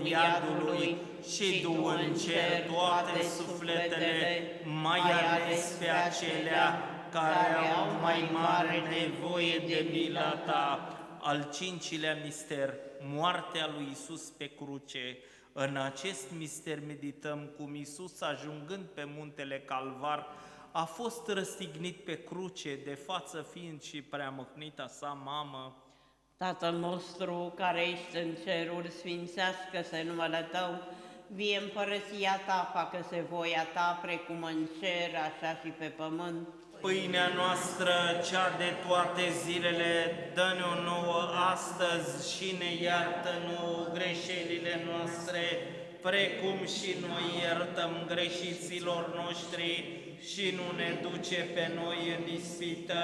iadului și du în cer toate sufletele, mai ales pe acelea care au mai mare nevoie de mila ta. Al cincilea mister, moartea lui Iisus pe cruce. În acest mister medităm cum Iisus, ajungând pe muntele Calvar, a fost răstignit pe cruce, de față fiind și preamăhnita sa mamă. Tatăl nostru care ești în ceruri, sfințească-se numele Tău, vie împărăția Ta, facă-se voia Ta, precum în cer, așa și pe pământ. Pâinea noastră, cea de toate zilele, dă-ne-o nouă astăzi și ne iartă nouă greșelile noastre, precum și noi iertăm greșiților noștri, și nu ne duce pe noi în ispită,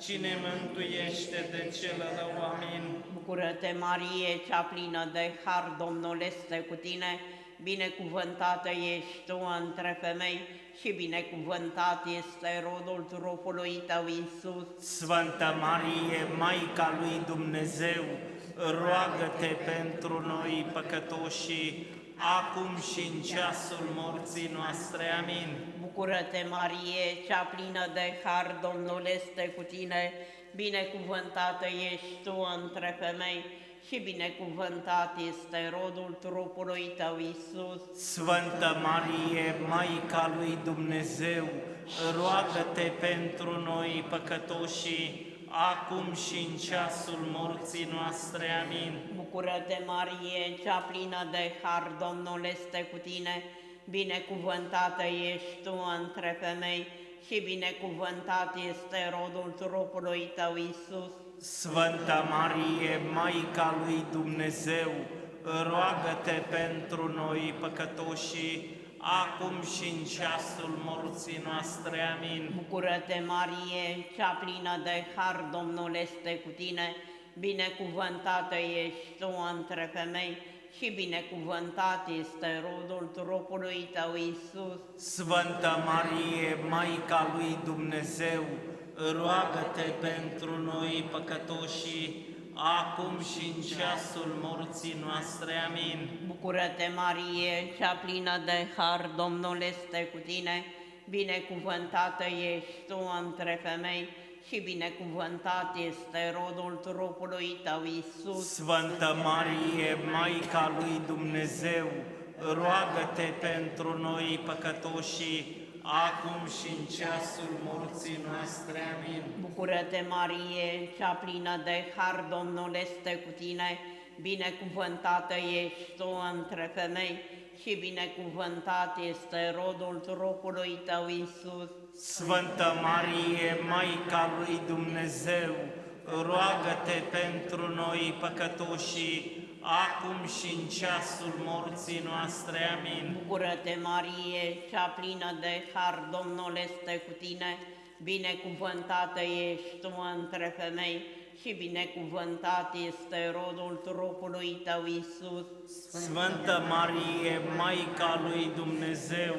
ci ne mântuiește de cel rău. Amin. Bucură-te, Marie, cea plină de har, Domnul este cu tine, binecuvântată ești tu între femei și binecuvântat este rodul trupului tău, Iisus. Sfântă Marie, Maica lui Dumnezeu, roagă-te pentru noi păcătoșii, acum și în ceasul morții noastre. Amin. Bucură-te, Marie, cea plină de har, Domnul este cu tine, binecuvântată ești tu între femei și binecuvântat este rodul trupului tău, Iisus. Sfântă Marie, Maica lui Dumnezeu, roagă-te pentru noi păcătoșii, acum și în ceasul morții noastre. Amin. Bucură-te, Marie, cea plină de har, Domnul este cu tine, binecuvântată ești tu între femei și binecuvântat este rodul trupului tău, Iisus. Sfântă Marie, Maica lui Dumnezeu, roagă-te pentru noi păcătoșii, acum și în ceasul morții noastre. Amin. Bucură-te, Marie, cea plină de har, Domnul este cu tine, binecuvântată ești tu între femei și binecuvântat este rodul trupului tău, Iisus. Sfântă Marie, Maica lui Dumnezeu, roagă-te pentru noi păcătoșii, acum și în ceasul morții noastre. Amin. Bucură-te, Marie, cea plină de har, Domnul este cu tine, binecuvântată ești tu între femei și binecuvântat este rodul trupului tău, Iisus. Sfântă Marie, Maica lui Dumnezeu, roagă-te pentru noi păcătoșii, acum și în ceasul morții noastre. Amin. Bucură-te, Marie, cea plină de har, Domnul este cu tine, binecuvântată ești tu între femei și binecuvântat este rodul trupului tău, Iisus. Sfântă Marie, Maica lui Dumnezeu, roagă-te pentru noi păcătoșii, acum și în ceasul morții noastre. Amin. Bucură-te, Marie, cea plină de har, Domnul este cu tine, binecuvântată ești tu între femei și binecuvântat este rodul trupului tău, Iisus. Sfântă Marie, Maica lui Dumnezeu,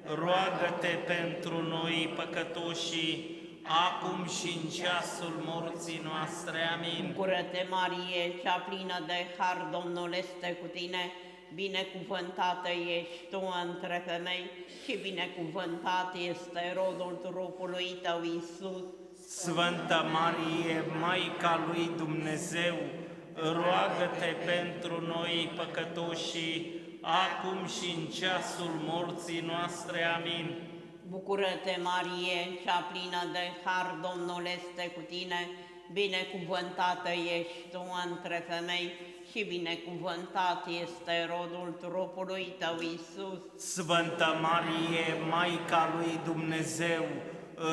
roagă-te pentru noi păcătoșii, acum și în ceasul morții noastre. Amin. Bucură-te, Marie, cea plină de har, Domnul este cu tine, binecuvântată ești tu între femei și binecuvântat este rodul trupului tău, Iisus. Sfântă Marie, Maica lui Dumnezeu, roagă-te pentru noi păcătoșii, acum și în ceasul morții noastre. Amin. Bucură-te, Marie, cea plină de har, Domnul este cu tine, binecuvântată ești tu între femei și binecuvântat este rodul trupului tău, Iisus. Sfântă Marie, Maica lui Dumnezeu,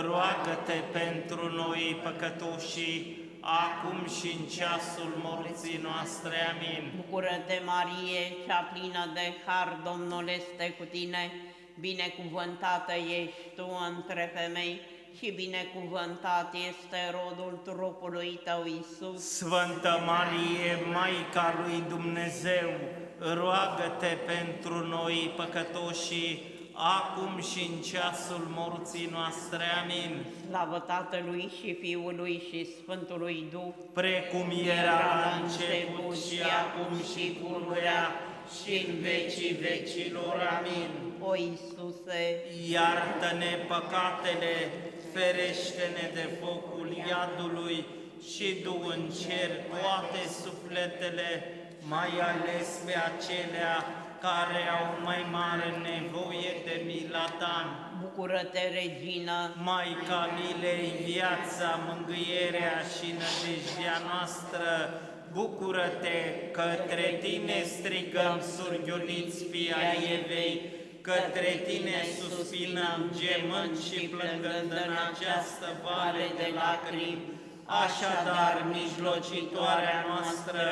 roagă-te pentru noi păcătoșii, acum și în ceasul morții noastre. Amin. Bucură-te, Marie, cea plină de har, Domnul este cu tine, binecuvântată ești tu între femei și binecuvântat este rodul trupului tău, Iisus. Sfântă Marie, Maica lui Dumnezeu, roagă-te pentru noi păcătoșii, acum și în ceasul morții noastre. Amin. Slavă Tatălui și Fiului și Sfântului Duh, Precum era la început și acum și pururea și în vecii vecilor. Amin. o Iisuse, Iartă-ne păcatele, ferește-ne de focul iadului și du în cer toate sufletele, mai ales pe acelea care au mai mare nevoie de mila ta. bucură-te, Regină, Maica milei, viața, mângâierea și nădejdea noastră, bucură-te, către tine strigăm, surghiuniți fii ai Evei, către tine suspinăm, gemând și plângând în această vale de lacrimi. Așadar, mijlocitoarea noastră,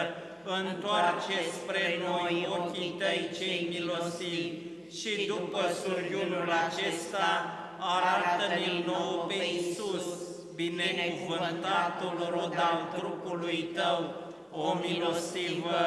întoarce spre noi ochii tăi cei milostivi și după surghiunul acesta, arată-ne nouă pe Iisus, binecuvântatul rod al trupului tău, o milostivă,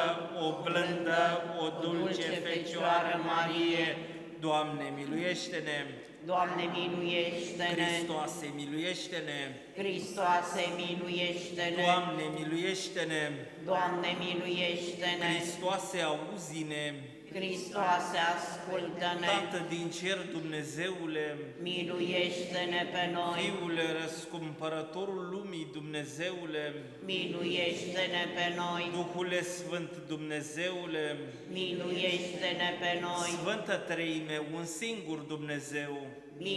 o blândă, o dulce Fecioară Marie. Doamne, miluiește-ne! Doamne, miluiește-ne! Hristoase, miluiește-ne! Hristoase, miluiește-ne! Doamne, miluiește-ne! Doamne, miluiește-ne! Hristoase, auzi-ne! Hristoase, ascultă-ne! Tată din cer, Dumnezeule, Miluiește-ne pe noi! Fiule răscumpărătorul lumii, Dumnezeule, Miluiește-ne pe noi! Duhule Sfânt, Dumnezeule, Miluiește-ne pe noi! Sfântă Treime, un singur Dumnezeu,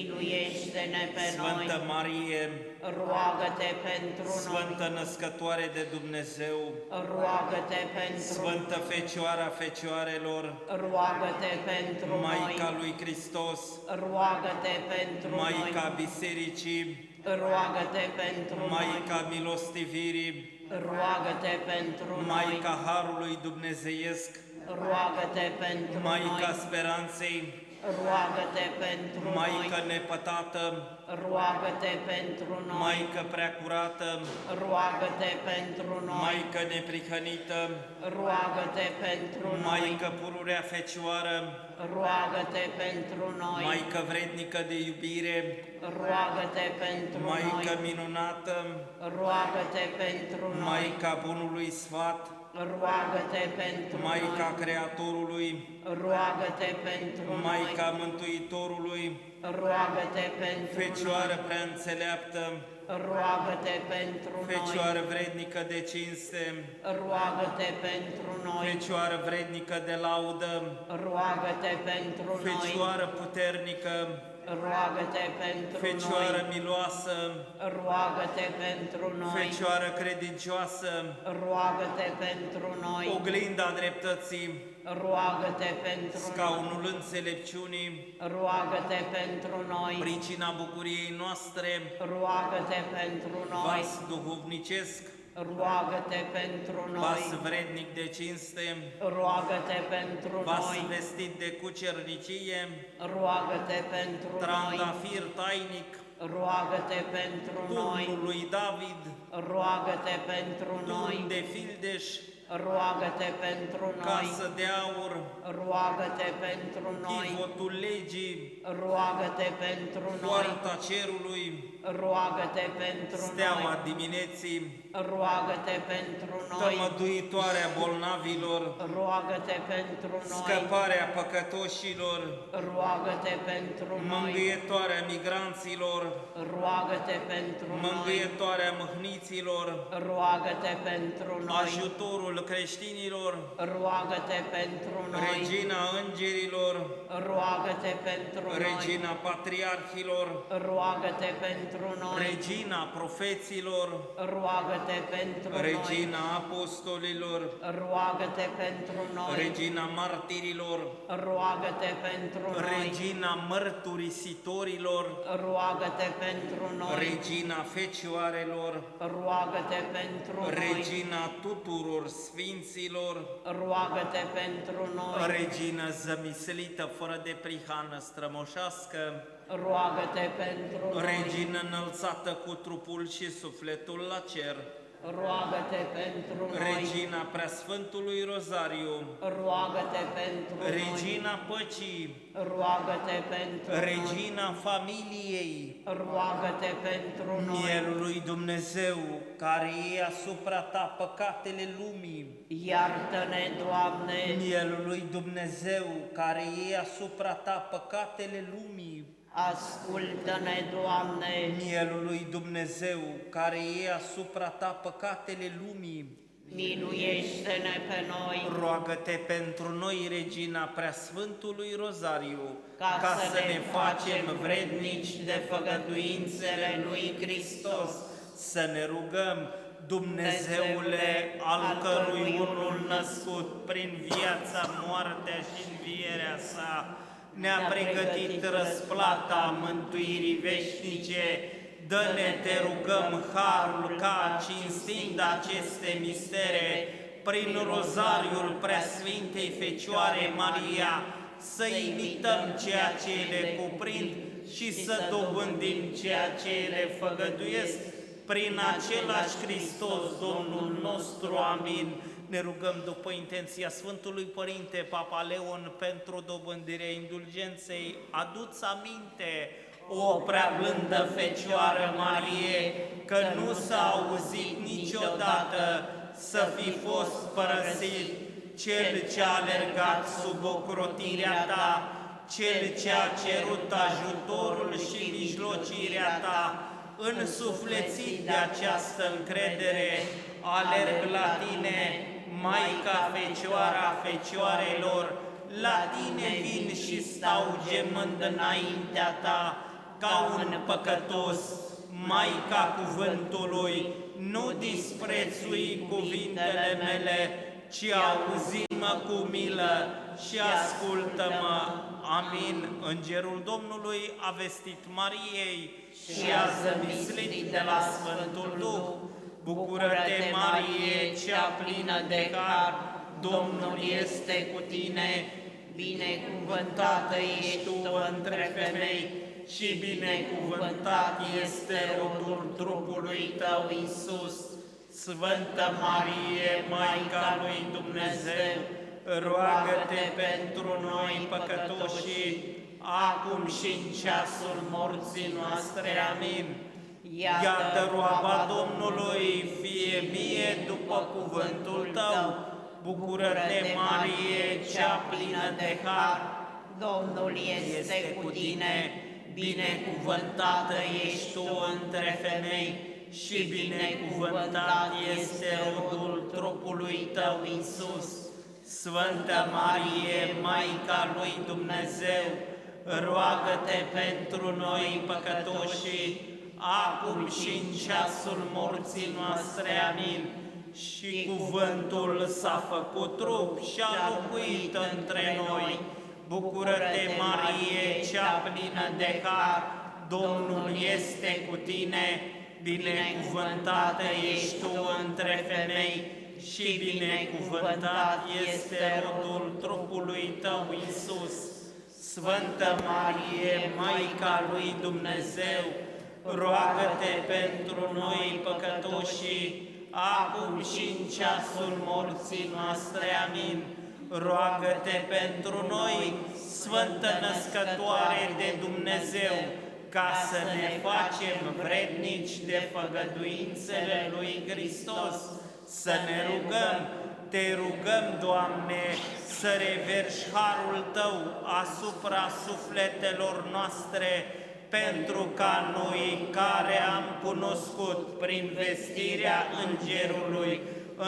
Miluiește-ne pe noi! Sfântă Marie, Roagă-te pentru noi! Sfântă Născătoare de Dumnezeu, Roagă-te pentru noi! Sfântă Fecioara Fecioarelor, Roagă-te pentru Maica noi! lui Hristos, Roagă-te pentru Maica noi! Bisericii, Roagă-te pentru noi! Maica milostivirii, Roagă-te pentru noi! Maica Harului Dumnezeiesc, Roagă-te pentru Maica noi! Speranței, Roagă-te pentru Maică noi! nepătată, Roagă-te pentru noi! Maică preacurată, Roagă-te pentru noi! Maică neprihănită, Roagă-te pentru noi! Maică pururea Fecioară, Roagă-te pentru noi! Maică vrednică de iubire, Roagă-te pentru Maică noi! minunată, Roagă-te pentru noi! Maica bunului sfat, Roagă-te pentru Maica noi! Creatorului, Roagă-te pentru Maica noi! Mântuitorului, Roagă-te pentru Fecioară noi! prea înțeleaptă, Roagă-te pentru noi! Fecioară vrednică de cinste, Roagă-te pentru noi! Fecioară vrednică de laudă, Roagă-te pentru noi! Fecioară puternică, Roagă-te pentru Fecioară noi! miloasă, Roagă-te pentru noi! Fecioară credincioasă, Roagă-te pentru noi! oglinda dreptății, Roagă-te pentru noi! scaunul înțelepciunii, Roagă-te pentru noi! pricina bucuriei noastre, Roagă-te pentru noi! vas duhovnicesc, Roagă-te pentru vas noi! vrednic de cinste, Roagă-te pentru vas noi! vestit de cucernicie, Roagă-te pentru noi! trandafir tainic, Roagă-te pentru noi! turnul lui David, Roagă-te pentru noi! turn de fildeș, Roagă-te pentru noi! casă de aur, Roagă-te pentru noi! chivotul legii, Roagă-te pentru noi! poarta cerului, Roagă-te pentru steaua noi! dimineții, Roagă-te pentru noi! tămăduitoarea bolnavilor, Roagă-te pentru noi! scăparea păcătoșilor, Roagă-te pentru noi! mângâietoarea migranților, Roagă-te pentru noi! mângâietoarea mâhniților, Roagă-te pentru noi! ajutorul creștinilor, Roagă-te pentru noi! regina îngerilor, Roagă-te pentru noi! regina patriarhilor, Roagă-te pentru noi! regina profeților, Roagă-te pentru noi! regina apostolilor, Roagă-te pentru noi! regina martirilor, Roagă-te pentru noi! regina mărturisitorilor, Roagă-te pentru noi! regina fecioarelor, Roagă-te pentru noi! regina tuturor sfinților, Roagă-te pentru noi! regină zămislită fără de prihană strămoșească, Roagă-te pentru noi! regină înălțată cu trupul și sufletul la cer, roagă-te pentru noi. Regina Preasfântului Rozariu, Roagă-te pentru noi. Regina Păcii, Roagă-te pentru noi. Regina Familiei, Roagă-te pentru noi. Mielul lui Dumnezeu, care e asupra ta păcatele lumii, Iartă-ne, Doamne. Mielul lui Dumnezeu, care e asupra ta păcatele lumii, Ascultă-ne, Doamne. Mielul lui Dumnezeu, care e asupra ta păcatele lumii, Miluiește-ne pe noi, roagă-te pentru noi, Regina Preasfântului Rozariu, ca să ne facem vrednici de făgăduințele lui Hristos. să ne rugăm, Dumnezeule, al cărui unul născut prin viața, moartea și învierea sa, ne-a pregătit răsplata mântuirii veșnice, dă-ne, te rugăm, harul ca, cinstind aceste mistere, prin rozariul Preasfintei Fecioare Maria, să imităm ceea ce le cuprind și să dobândim ceea ce le făgăduiesc, prin același Hristos, Domnul nostru. Amin. Ne rugăm după intenția Sfântului Părinte Papa Leon pentru dobândirea indulgenței. Adu-ți aminte, o prea blândă Fecioară Marie, că nu s-a auzit niciodată să fi fost părăsit cel ce a alergat sub ocrotirea ta, cel ce a cerut ajutorul și mijlocirea ta. Însuflețit de această încredere, alerg la tine, Maica Fecioara Fecioarelor, la tine vin și stau gemând înaintea ta, ca un păcătos. Maica cuvântului, nu disprețui cuvintele mele, ci auzi-mă cu milă și ascultă-mă. Amin. Îngerul Domnului a vestit Mariei și a zămislit de la Sfântul Duh. Bucură-te, Marie, cea plină de har, Domnul este cu tine, Binecuvântată ești tu între femei și binecuvântat este rodul trupului tău, Iisus. Sfântă Marie, Maica lui Dumnezeu, roagă-te pentru noi păcătoși, acum și în ceasul morții noastre. Amin. Iată roaba Domnului, fie mie după cuvântul tău. Bucură-te, Marie, cea plină de har, Domnul este cu tine, binecuvântată ești tu între femei și binecuvântat este rodul trupului tău, Iisus. Sfântă Marie, Maica lui Dumnezeu, roagă-te pentru noi păcătoși, acum și în ceasul morții noastre. Amin. Și cuvântul s-a făcut trup și a locuit între noi. Bucură-te, Marie, cea plină de har, Domnul este cu tine, binecuvântată ești tu între femei și binecuvântat este rodul trupului tău, Iisus. Sfântă Marie, Maica lui Dumnezeu, roagă-te pentru noi păcătoși, acum și în ceasul morții noastre. Amin. Roagă-te pentru noi, Sfântă Născătoare de Dumnezeu, ca să ne facem vrednici de făgăduințele lui Hristos. Să ne rugăm, te rugăm, Doamne, să reverși harul Tău asupra sufletelor noastre, pentru ca noi, care am cunoscut prin vestirea Îngerului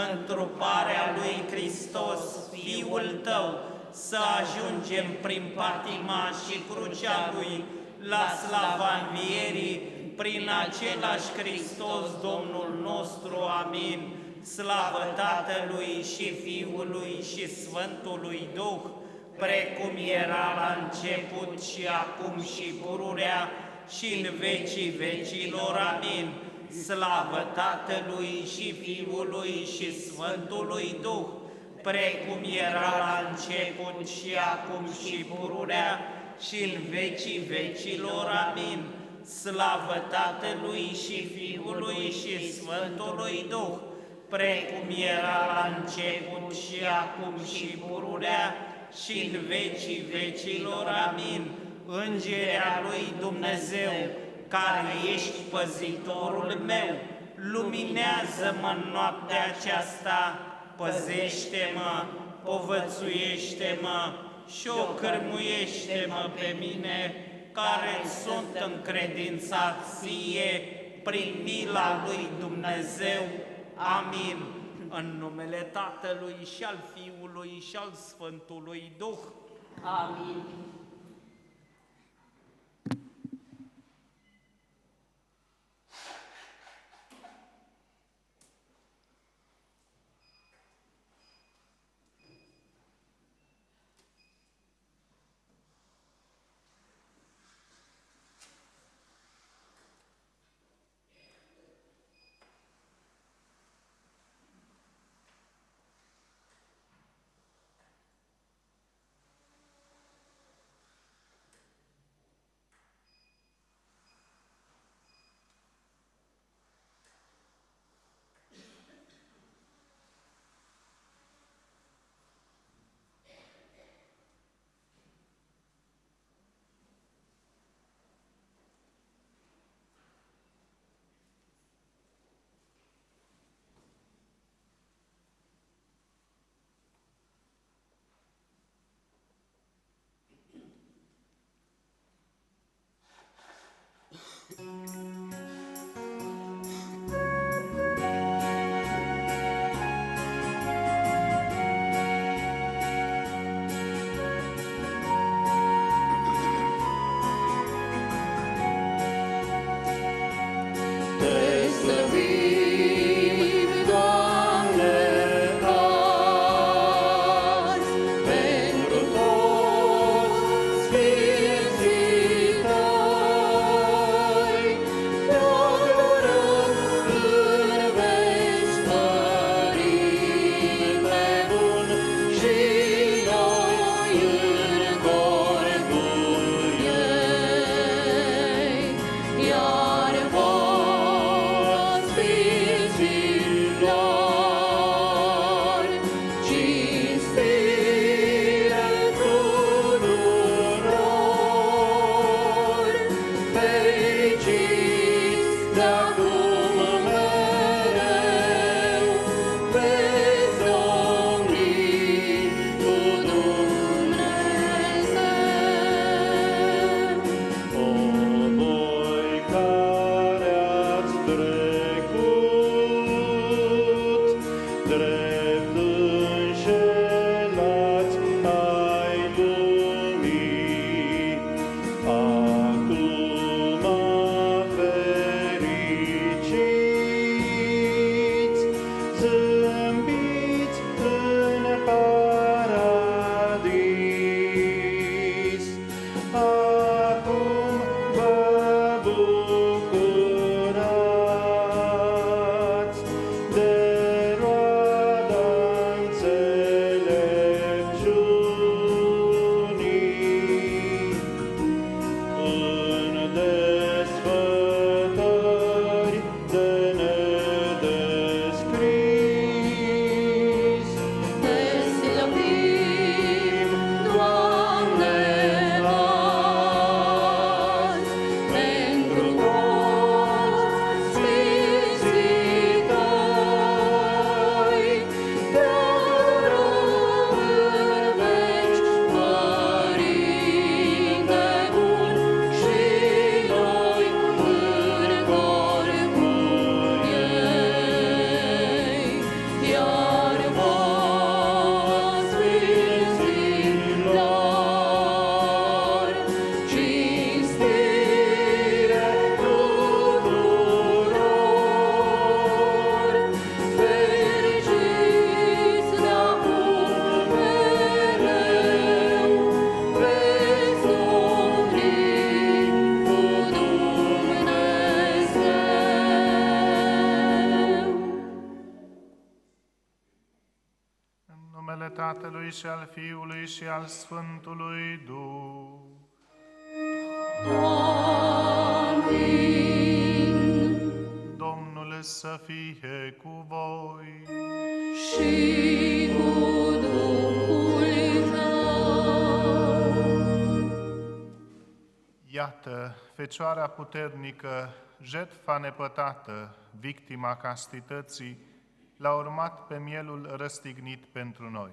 întruparea lui Hristos, Fiul Tău, să ajungem prin patima și crucea Lui la slava învierii, prin același Hristos Domnul nostru. Amin. Slavă Tatălui și Fiului și Sfântului Duh, precum era la început și acum și pururea și în vecii vecilor. Amin. Slavă Tatălui și Fiului și Sfântului Duh, precum era la început și acum și pururea și în vecii vecilor. Amin. Slavă Tatălui și Fiului și Sfântului Duh, precum era la început și acum și pururea și în vecii vecilor. Amin. Îngerea lui Dumnezeu, care ești păzitorul meu, luminează-mă în noaptea aceasta, păzește-mă, povățuiește-mă și ocârmuiește-mă pe mine, care sunt încredințat ție prin mila lui Dumnezeu. Amin. În numele Tatălui și al Fiului și al Sfântului Duh. Amin. Tatălui și al Fiului și al Sfântului Duh. Amin. să fie cu voi. Și cu Duhul tău. Iată, Fecioara puternică, jertfa nepătată, victima castității, l-a urmat pe mielul răstignit pentru noi.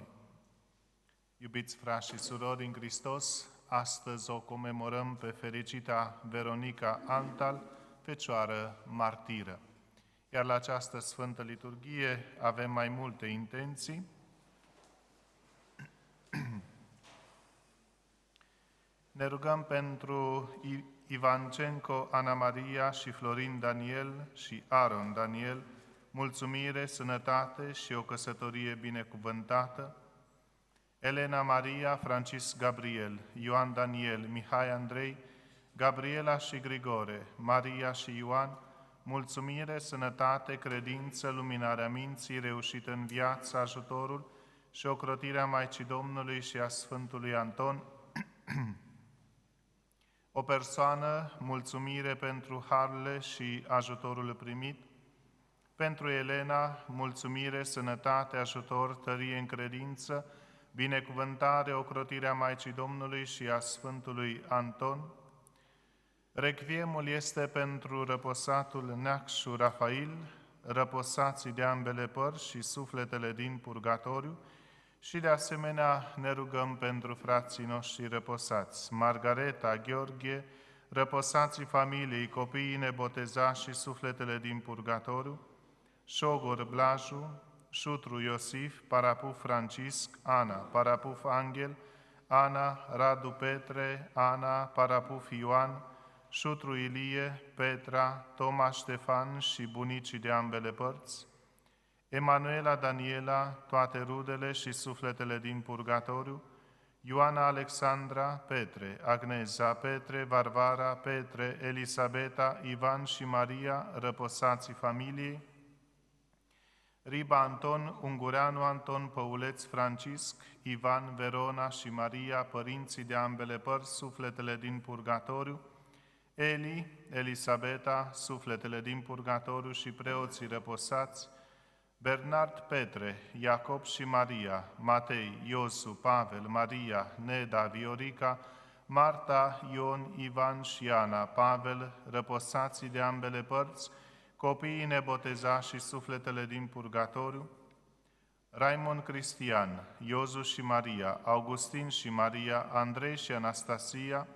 Iubiți frați și surori în Hristos, astăzi o comemorăm pe fericita Veronica Antal, Fecioară martiră. Iar la această Sfântă Liturghie avem mai multe intenții. Ne rugăm pentru Ivancenco Ana Maria și Florin Daniel și Aaron Daniel, mulțumire, sănătate și o căsătorie binecuvântată. Elena Maria, Francis Gabriel, Ioan Daniel, Mihai Andrei, Gabriela și Grigore, Maria și Ioan, mulțumire, sănătate, credință, luminarea minții, reușită în viață, ajutorul și ocrotirea Maicii Domnului și a Sfântului Anton. O persoană, mulțumire pentru harurile și ajutorul primit. Pentru Elena, mulțumire, sănătate, ajutor, tărie în credință, binecuvântare, ocrotirea Maicii Domnului și a Sfântului Anton. Requiemul este pentru răposatul Neacșu Rafail, răposații de ambele părți și sufletele din purgatoriu, și de asemenea ne rugăm pentru frații noștri răposați, Margareta, Gheorghe, răposații familiei, copiii nebotezați și sufletele din purgatoriu, Șogor Blaju, Șutru Iosif, Parapuf Francisc, Ana, Parapuf Angel, Ana, Radu Petre, Ana, Parapuf Ioan, Șutru Ilie, Petra, Toma Ștefan și bunicii de ambele părți, Emanuela Daniela, toate rudele și sufletele din purgatoriu, Ioana Alexandra, Petre, Agneza, Petre, Varvara, Petre, Elisabeta, Ivan și Maria, răposații familiei, Riba Anton, Ungureanu Anton, Păuleț Francisc, Ivan, Verona și Maria, părinții de ambele părți, sufletele din purgatoriu, Eli, Elisabeta, sufletele din purgatoriu și preoții răposați, Bernard Petre, Iacob și Maria, Matei, Iosu, Pavel, Maria, Neda, Viorica, Marta, Ion, Ivan și Ana, Pavel, răposații de ambele părți, copiii nebotezați și sufletele din purgatoriu, Raimond Cristian, Iozu și Maria, Augustin și Maria, Andrei și Anastasia,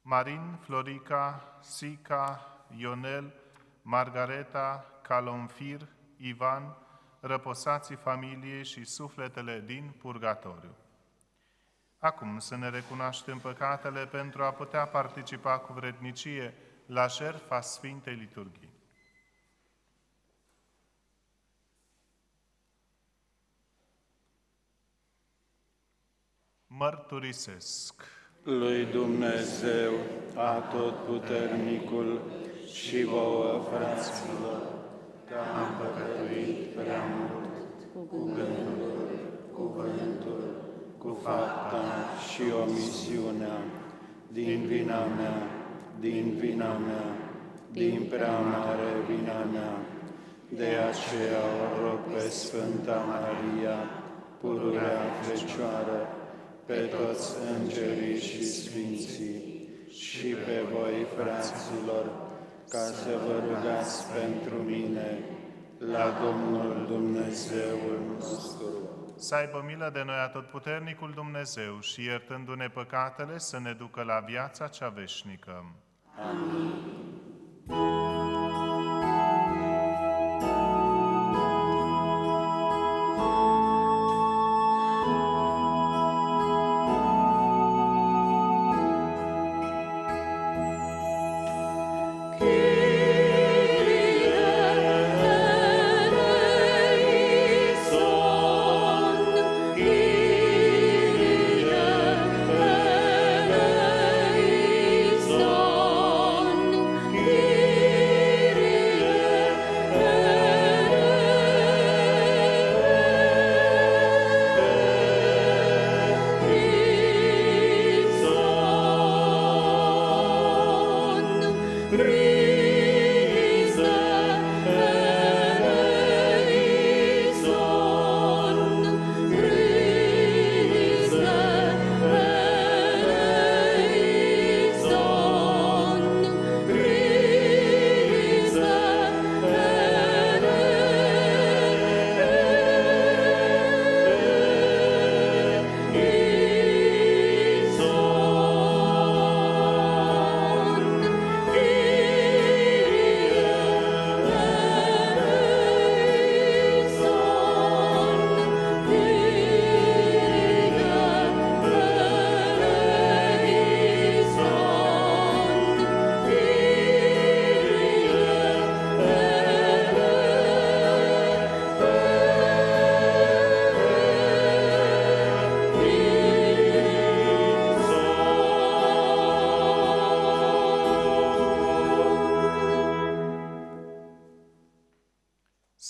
Marin, Florica, Sica, Ionel, Margareta, Calomfir, Ivan, răposații familiei și sufletele din purgatoriu. Acum să ne recunoaștem păcatele pentru a putea participa cu vrednicie la jertfa Sfintei Liturghii. Mărturisesc lui Dumnezeu Atotputernicul și vouă, fraților, că am păcătuit prea mult cu gândul, cuvântul, cu fapta și omisiunea, din vina mea, din prea mare vina mea. De aceea o rog pe Sfânta Maria, pururea Fecioară, pe toți îngerii și sfinții și pe voi, fraților, ca să vă rugați pentru mine la Domnul Dumnezeul nostru. să aibă milă de noi Atotputernicul Dumnezeu și, iertându-ne păcatele, să ne ducă la viața cea veșnică. Amin.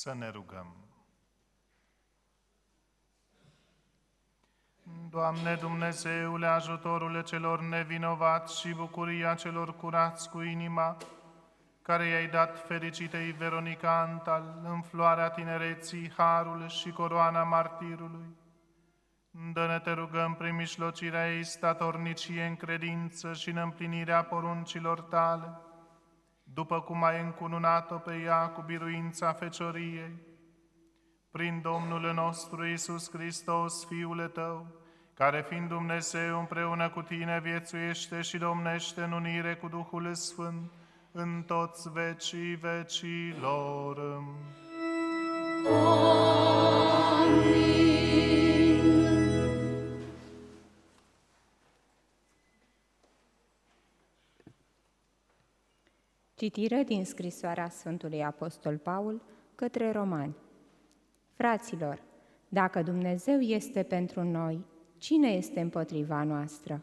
Să ne rugăm. Doamne Dumnezeule, ajutorule celor nevinovați și bucuria celor curați cu inima, care i-ai dat fericitei Veronica Antal în floarea tinereții, harul și coroana martirului, dă-ne, te rugăm, prin mijlocirea ei statornicie în credință și în împlinirea poruncilor tale, după cum ai încununat-o pe ea cu biruința fecioriei, prin Domnul nostru Iisus Hristos, Fiul tău, care fiind Dumnezeu împreună cu tine viețuiește și domnește în unire cu Duhul Sfânt, în toți vecii vecilor. Citire din scrisoarea Sfântului Apostol Paul către Romani. Fraților, dacă Dumnezeu este pentru noi, cine este împotriva noastră?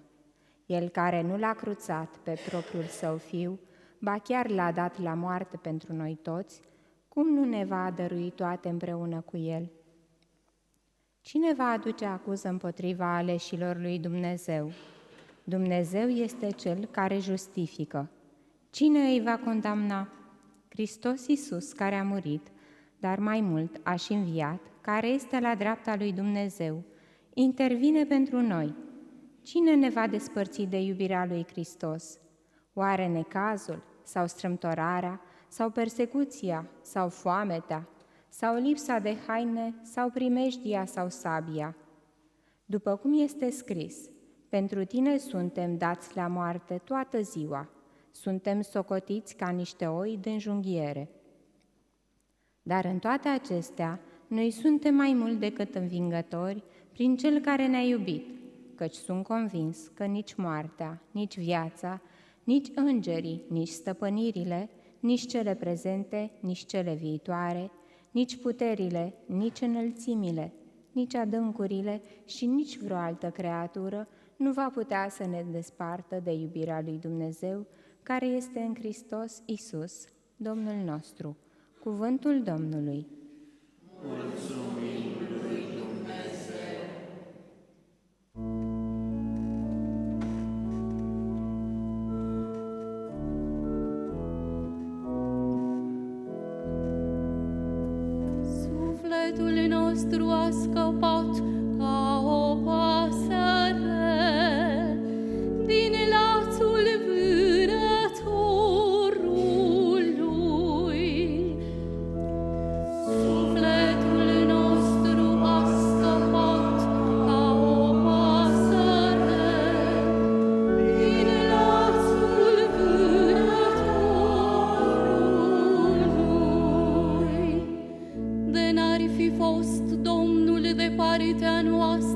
El care nu l-a cruțat pe propriul său Fiu, ba chiar l-a dat la moarte pentru noi toți, cum nu ne va dărui toate împreună cu El? Cine va aduce acuză împotriva aleșilor lui Dumnezeu? Dumnezeu este Cel care justifică. Cine îi va condamna? Hristos Iisus, care a murit, dar mai mult a și înviat, care este la dreapta lui Dumnezeu, intervine pentru noi. Cine ne va despărți de iubirea lui Hristos? Oare necazul, sau strâmtorarea, sau persecuția, sau foametea, sau lipsa de haine, sau primejdia, sau sabia? După cum este scris, pentru tine suntem dați la moarte toată ziua, suntem socotiți ca niște oi de înjunghiere. Dar în toate acestea, noi suntem mai mult decât învingători prin Cel care ne-a iubit, căci sunt convins că nici moartea, nici viața, nici îngerii, nici stăpânirile, nici cele prezente, nici cele viitoare, nici puterile, nici înălțimile, nici adâncurile și nici vreo altă creatură nu va putea să ne despartă de iubirea lui Dumnezeu, care este în Hristos Iisus, Domnul nostru. Cuvântul Domnului. Mulțumim lui Dumnezeu! Sufletul nostru a scăpat ca o pasăre din lațul vânătorului. Sufletul nostru a scăpat ca o pasăre din lațul vânătorului. De n-ar fi fost Domnul de partea noastră,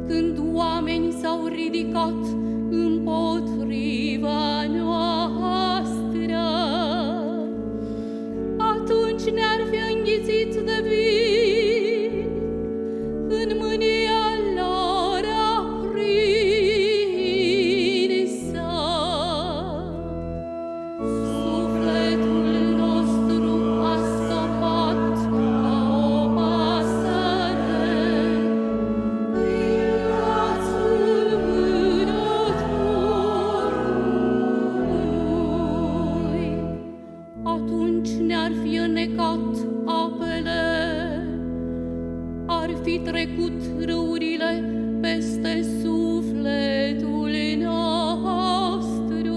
când oamenii s-au ridicat împotriva noastră, atunci ne-ar fi înghițit de vin în mânia lor aprinsă. Sufletul nostru a scăpat ca o pasăre din lațul vânătorului. Atunci ne-ar fi înnecat apele, ar fi trecut râurile peste sufletul nostru.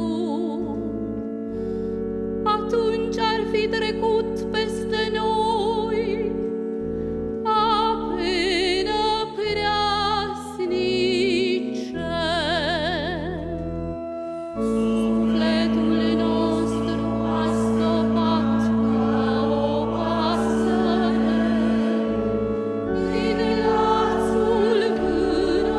Atunci ar fi trecut peste noi ape năpreasnice. Sufletul nostru a scăpat ca o pasăre din lațul vânătorului.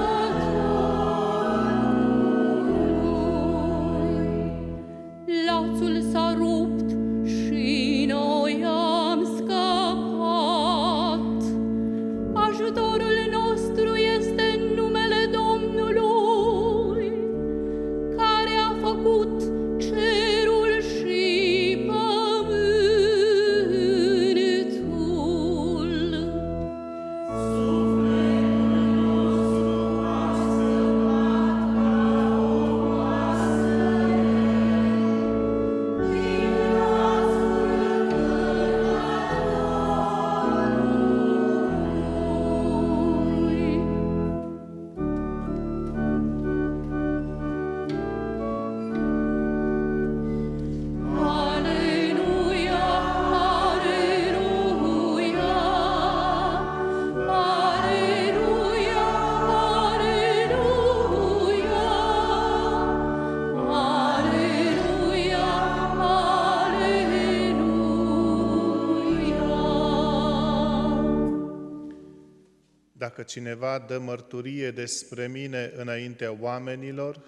Dacă cineva dă mărturie despre mine înaintea oamenilor,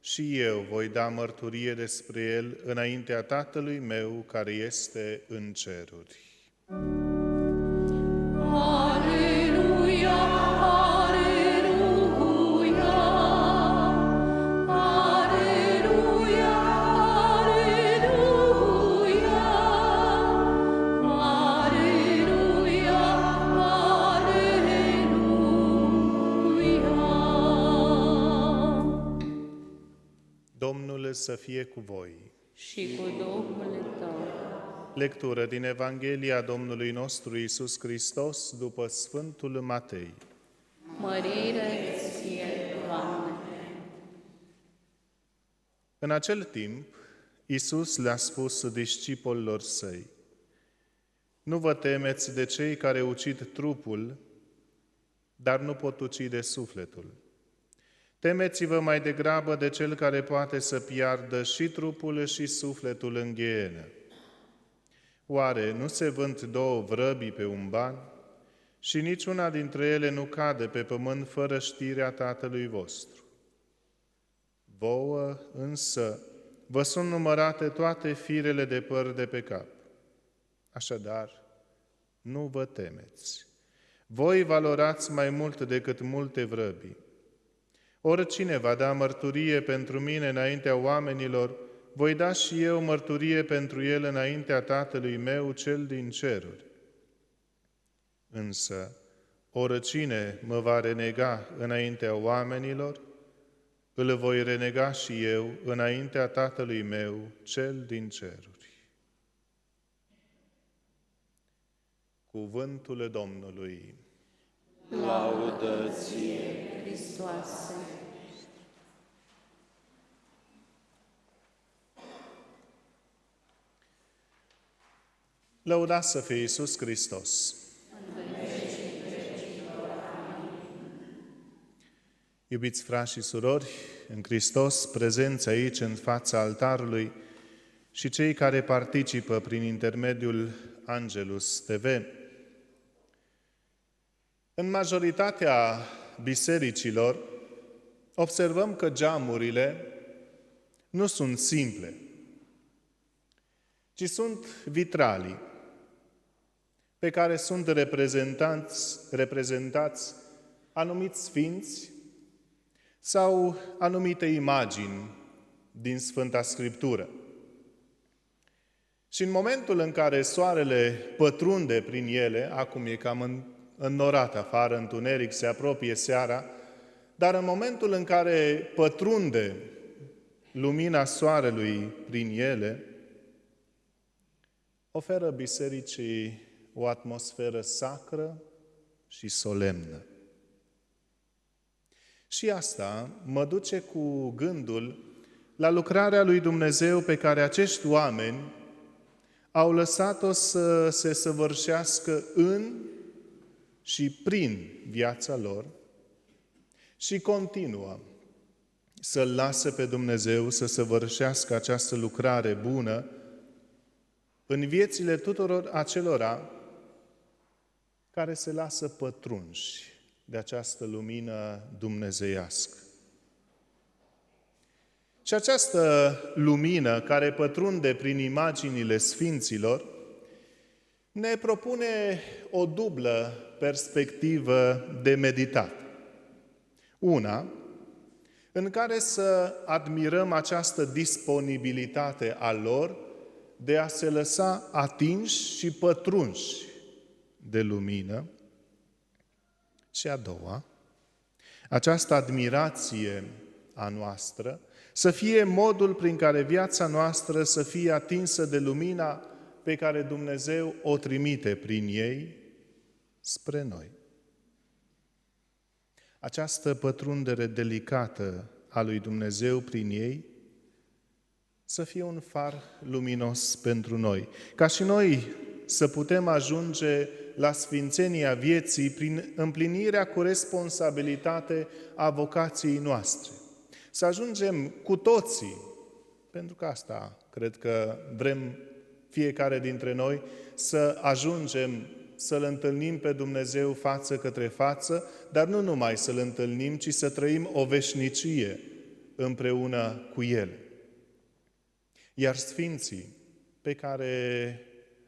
și eu voi da mărturie despre el înaintea Tatălui meu care este în ceruri. Aleluia, aleluia, aleluia, aleluia, aleluia. Domnul să fie cu voi. Și cu Duhul tău. Lectură din Evanghelia Domnului nostru Iisus Hristos după Sfântul Matei. Mărire ție, Doamne! În acel timp, Iisus le-a spus discipolilor săi: Nu vă temeți de cei care ucid trupul, dar nu pot ucide sufletul. Temeți-vă mai degrabă de cel care poate să piardă și trupul și sufletul în ghienă. Oare nu se vând două vrăbii pe un ban și niciuna dintre ele nu cade pe pământ fără știrea Tatălui vostru? Vouă însă vă sunt numărate toate firele de păr de pe cap. Așadar, nu vă temeți. Voi valorați mai mult decât multe vrăbii. Oricine va da mărturie pentru mine înaintea oamenilor, voi da și eu mărturie pentru el înaintea Tatălui meu cel din ceruri. Însă, oricine mă va renega înaintea oamenilor, îl voi renega și eu înaintea Tatălui meu cel din ceruri. Cuvântul Domnului. Laudă ție, Hristoase! Lăudați să fie Iisus Hristos! Iubiți frați și surori, în Hristos, prezenți aici în fața altarului și cei care participă prin intermediul Angelus TV, în majoritatea bisericilor observăm că geamurile nu sunt simple, ci sunt vitralii pe care sunt reprezentați anumiți sfinți sau anumite imagini din Sfânta Scriptură. Și în momentul în care soarele pătrunde prin ele, acum e cam înnorat afară, întuneric, se apropie seara, dar în momentul în care pătrunde lumina soarelui prin ele, oferă bisericii o atmosferă sacră și solemnă. Și asta mă duce cu gândul la lucrarea lui Dumnezeu pe care acești oameni au lăsat-o să se săvârșească în și prin viața lor și continuă să-L lasă pe Dumnezeu să săvârșească această lucrare bună în viețile tuturor acelora care se lasă pătrunși de această lumină dumnezeiască. Și această lumină care pătrunde prin imaginile sfinților ne propune o dublă perspectivă de meditat. Una, în care să admirăm această disponibilitate a lor de a se lăsa atinși și pătrunși de lumină. Și a doua, această admirație a noastră să fie modul prin care viața noastră să fie atinsă de lumina pe care Dumnezeu o trimite prin ei spre noi. Această pătrundere delicată a lui Dumnezeu prin ei să fie un far luminos pentru noi, ca și noi să putem ajunge la sfințenia vieții prin împlinirea cu responsabilitate a vocației noastre. Să ajungem cu toții, pentru că asta cred că vrem fiecare dintre noi, să ajungem să-L întâlnim pe Dumnezeu față către față, dar nu numai să-L întâlnim, ci să trăim o veșnicie împreună cu El. Iar sfinții pe care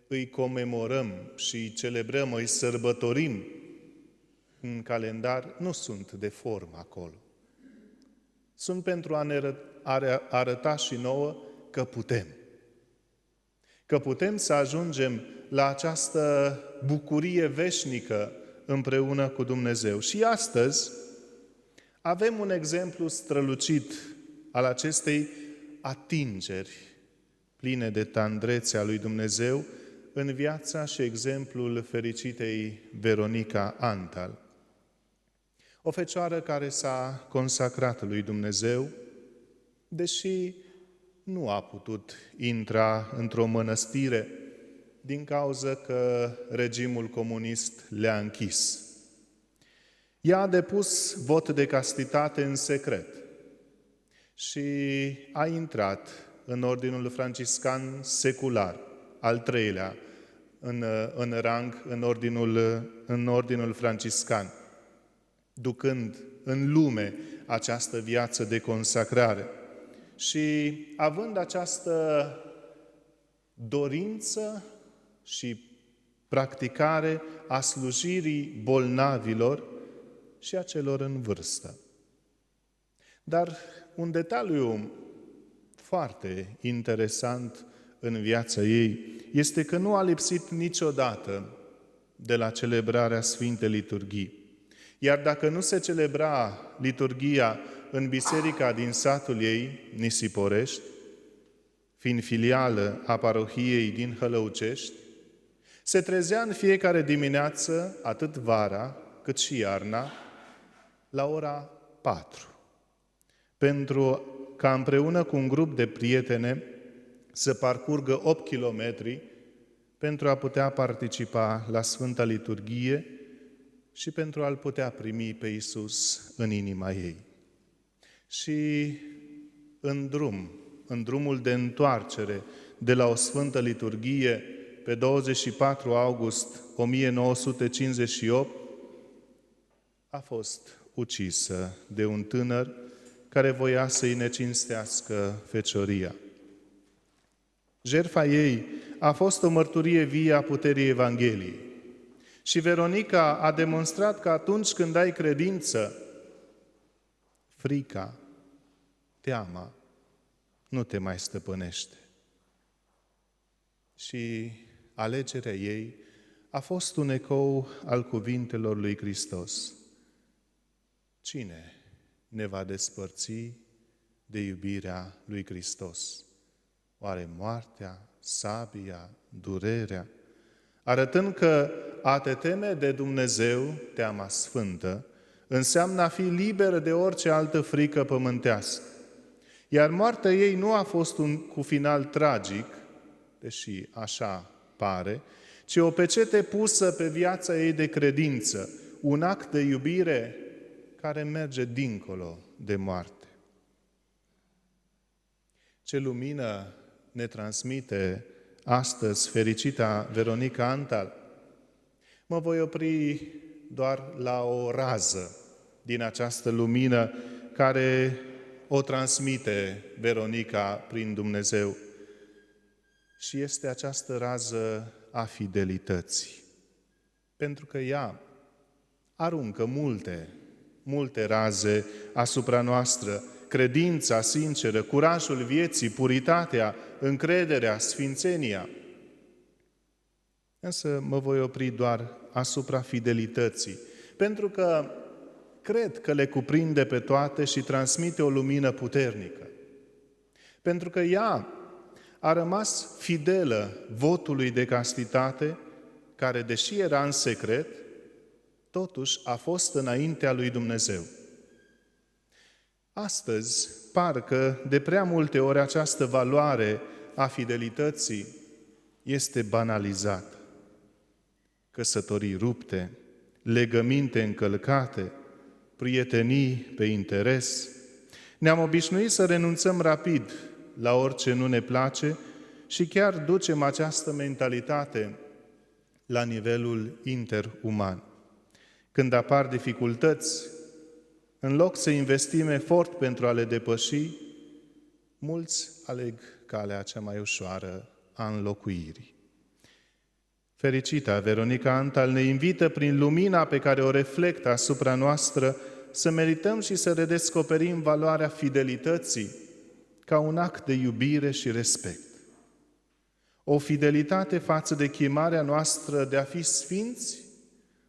îi comemorăm și îi celebrăm, îi sărbătorim în calendar, nu sunt de formă acolo. Sunt pentru a ne arăta și nouă că putem. Că putem să ajungem la această bucurie veșnică împreună cu Dumnezeu. Și astăzi avem un exemplu strălucit al acestei atingeri pline de tandrețe a lui Dumnezeu în viața și exemplul fericitei Veronica Antal. O fecioară care s-a consacrat lui Dumnezeu, deși nu a putut intra într-o mănăstire din cauza că regimul comunist le-a închis. Ea a depus vot de castitate în secret și a intrat în ordinul franciscan secular, al treilea în rang în ordinul franciscan, ducând în lume această viață de consacrare. Și având această dorință și practicare a slujirii bolnavilor și a celor în vârstă. Dar un detaliu foarte interesant în viața ei este că nu a lipsit niciodată de la celebrarea Sfintei Liturghii. Iar dacă nu se celebra liturghia în biserica din satul ei, Nisiporești, fiind filială a parohiei din Hălăucești, se trezea în fiecare dimineață, atât vara cât și iarna, la ora 4, pentru ca împreună cu un grup de prietene să parcurgă 8 kilometri pentru a putea participa la Sfânta Liturghie și pentru a-L putea primi pe Iisus în inima ei. Și în drumul de întoarcere de la o Sfântă Liturghie pe 24 august 1958, a fost ucisă de un tânăr care voia să-i necinstească fecioria. Jertfa ei a fost o mărturie vie a puterii Evangheliei. Și Veronica a demonstrat că atunci când ai credință, frica, teama, nu te mai stăpânește. Și alegerea ei a fost un ecou al cuvintelor lui Hristos. Cine ne va despărți de iubirea lui Hristos? Oare moartea, sabia, durerea? Arătând că a te teme de Dumnezeu, teama sfântă, înseamnă a fi liberă de orice altă frică pământească. Iar moartea ei nu a fost cu final tragic, deși așa pare, ci o pecete pusă pe viața ei de credință, un act de iubire care merge dincolo de moarte. Ce lumină ne transmite astăzi fericita Veronica Antal? Mă voi opri doar la o rază din această lumină care o transmite Veronica prin Dumnezeu. Și este această rază a fidelității. Pentru că ea aruncă multe raze asupra noastră. Credința sinceră, curajul vieții, puritatea, încrederea, sfințenia. Însă mă voi opri doar asupra fidelității, pentru că cred că le cuprinde pe toate și transmite o lumină puternică. Pentru că ea a rămas fidelă votului de castitate, care, deși era în secret, totuși a fost înaintea lui Dumnezeu. Astăzi, parcă de prea multe ori această valoare a fidelității este banalizată. Căsătorii rupte, legăminte încălcate, prietenii pe interes. Ne-am obișnuit să renunțăm rapid la orice nu ne place și chiar ducem această mentalitate la nivelul interuman. Când apar dificultăți, în loc să investim efort pentru a le depăși, mulți aleg calea cea mai ușoară a înlocuirii. Fericita Veronica Antal ne invită prin lumina pe care o reflectă asupra noastră să merităm și să redescoperim valoarea fidelității ca un act de iubire și respect. O fidelitate față de chemarea noastră de a fi sfinți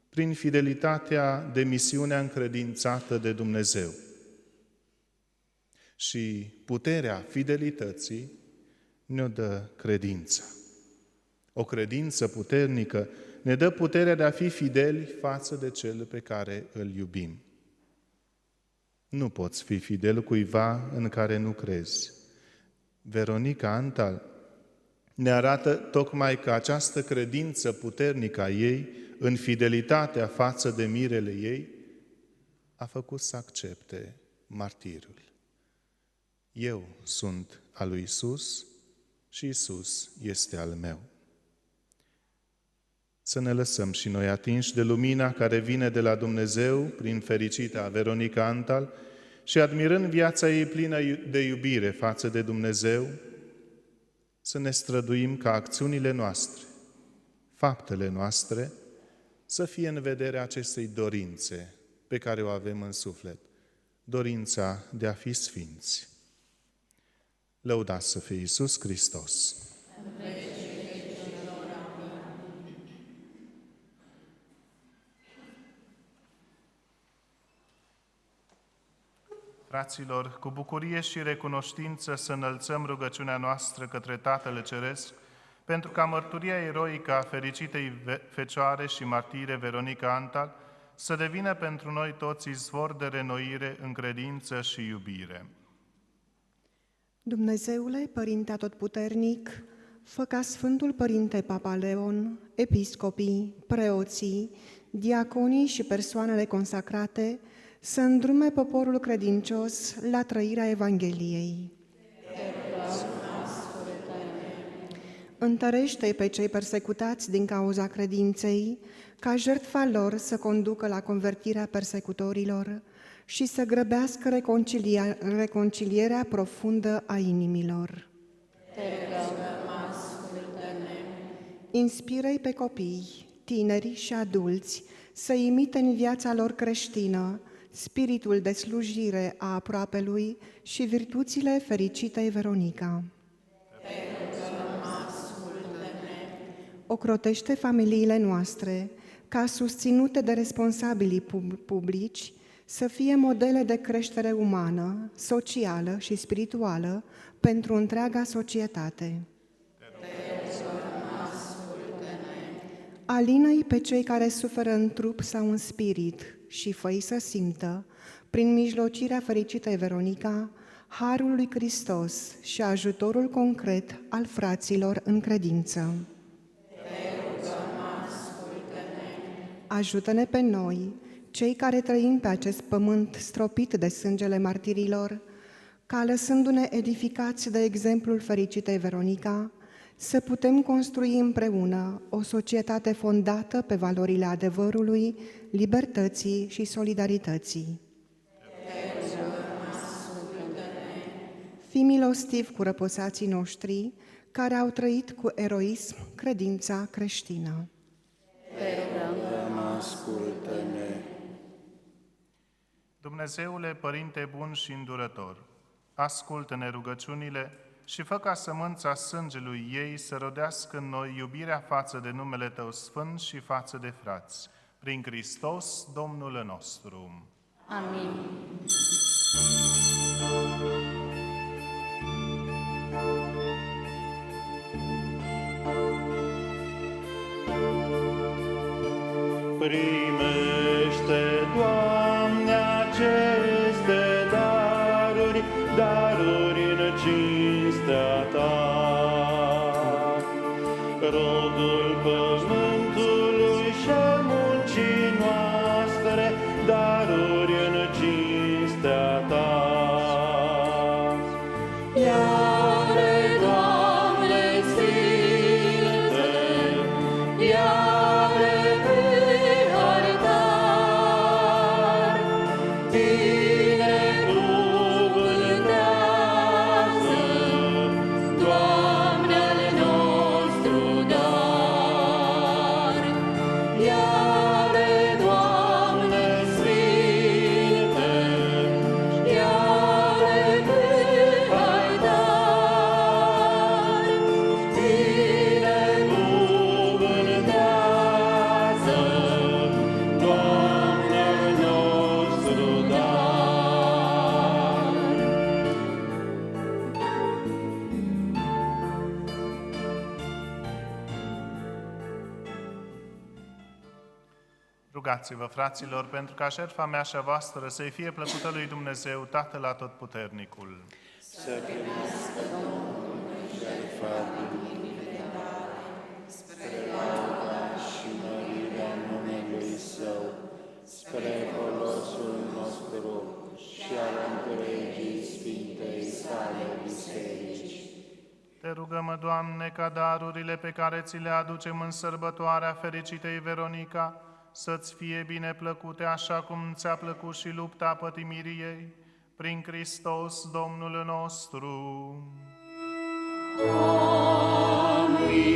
prin fidelitatea de misiunea încredințată de Dumnezeu. Și puterea fidelității ne-o dă credința. O credință puternică ne dă puterea de a fi fideli față de cel pe care îl iubim. Nu poți fi fidel cuiva în care nu crezi. Veronica Antal ne arată tocmai că această credință puternică a ei, în fidelitatea față de mirele ei, a făcut să accepte martirul. Eu sunt al lui Iisus și Iisus este al meu. Să ne lăsăm și noi atinși de lumina care vine de la Dumnezeu prin fericita Veronica Antal și admirând viața ei plină de iubire față de Dumnezeu, să ne străduim ca acțiunile noastre, faptele noastre, să fie în vederea acestei dorințe pe care o avem în suflet, dorința de a fi sfinți. Lăudat să fie Iisus Hristos! Fraților, cu bucurie și recunoștință să înălțăm rugăciunea noastră către Tatăl Ceresc, pentru ca mărturia eroică a fericitei Fecioare și martire Veronica Antal să devină pentru noi toți izvor de renoire în credință și iubire. Dumnezeule, Părinte Atotputernic, fă ca Sfântul Părinte Papa Leon, episcopii, preoții, diaconii și persoanele consacrate să îndrume poporul credincios la trăirea Evangheliei. Întărește pe cei persecutați din cauza credinței, ca jertfa lor să conducă la convertirea persecutorilor și să grăbească reconcilierea profundă a inimilor. Inspiră-i pe copii, tineri și adulți să imite în viața lor creștină spiritul de slujire a aproapelui și virtuțile fericitei Veronica. Ocrotește familiile noastre ca susținute de responsabilii publici să fie modele de creștere umană, socială și spirituală pentru întreaga societate. Alină-i pe cei care suferă în trup sau în spirit și fă-i să simtă, prin mijlocirea fericitei Veronica, harul lui Hristos și ajutorul concret al fraților în credință. Ajută-ne pe noi, cei care trăim pe acest pământ stropit de sângele martirilor, ca lăsându-ne edificați de exemplul fericitei Veronica, să putem construi împreună o societate fondată pe valorile adevărului, libertății și solidarității. Fii milostiv cu răposații noștri care au trăit cu eroism credința creștină. Ascultă-ne. Dumnezeule, Părinte bun și îndurător, ascultă-ne rugăciunile și fă ca sămânța sângelui ei să rodească în noi iubirea față de numele Tău sfânt și față de frați. Prin Hristos, Domnul nostru. Amin. Primește, Doamne, aceste daruri, daruri în cinstea Ta. Rodul pământului și al muncii noastre, daruri în cinstea Ta. Ia-le, Doamne, ține-te, ia Rugați-vă, fraților, pentru ca jertfa mea și a voastră să-i fie plăcută lui Dumnezeu, Tatăl Atotputernicul. Să primească Domnul jertfa din inimile tale, spre lauda și mărirea numelui Său, spre folosul nostru și al întregii Sfintei sale biserici. Te rugăm, Doamne, ca darurile pe care ți le aducem în sărbătoarea fericitei Veronica să-ți fie bine plăcute, așa cum ți-a plăcut și lupta pătimirii ei, prin Hristos Domnul nostru. Amin.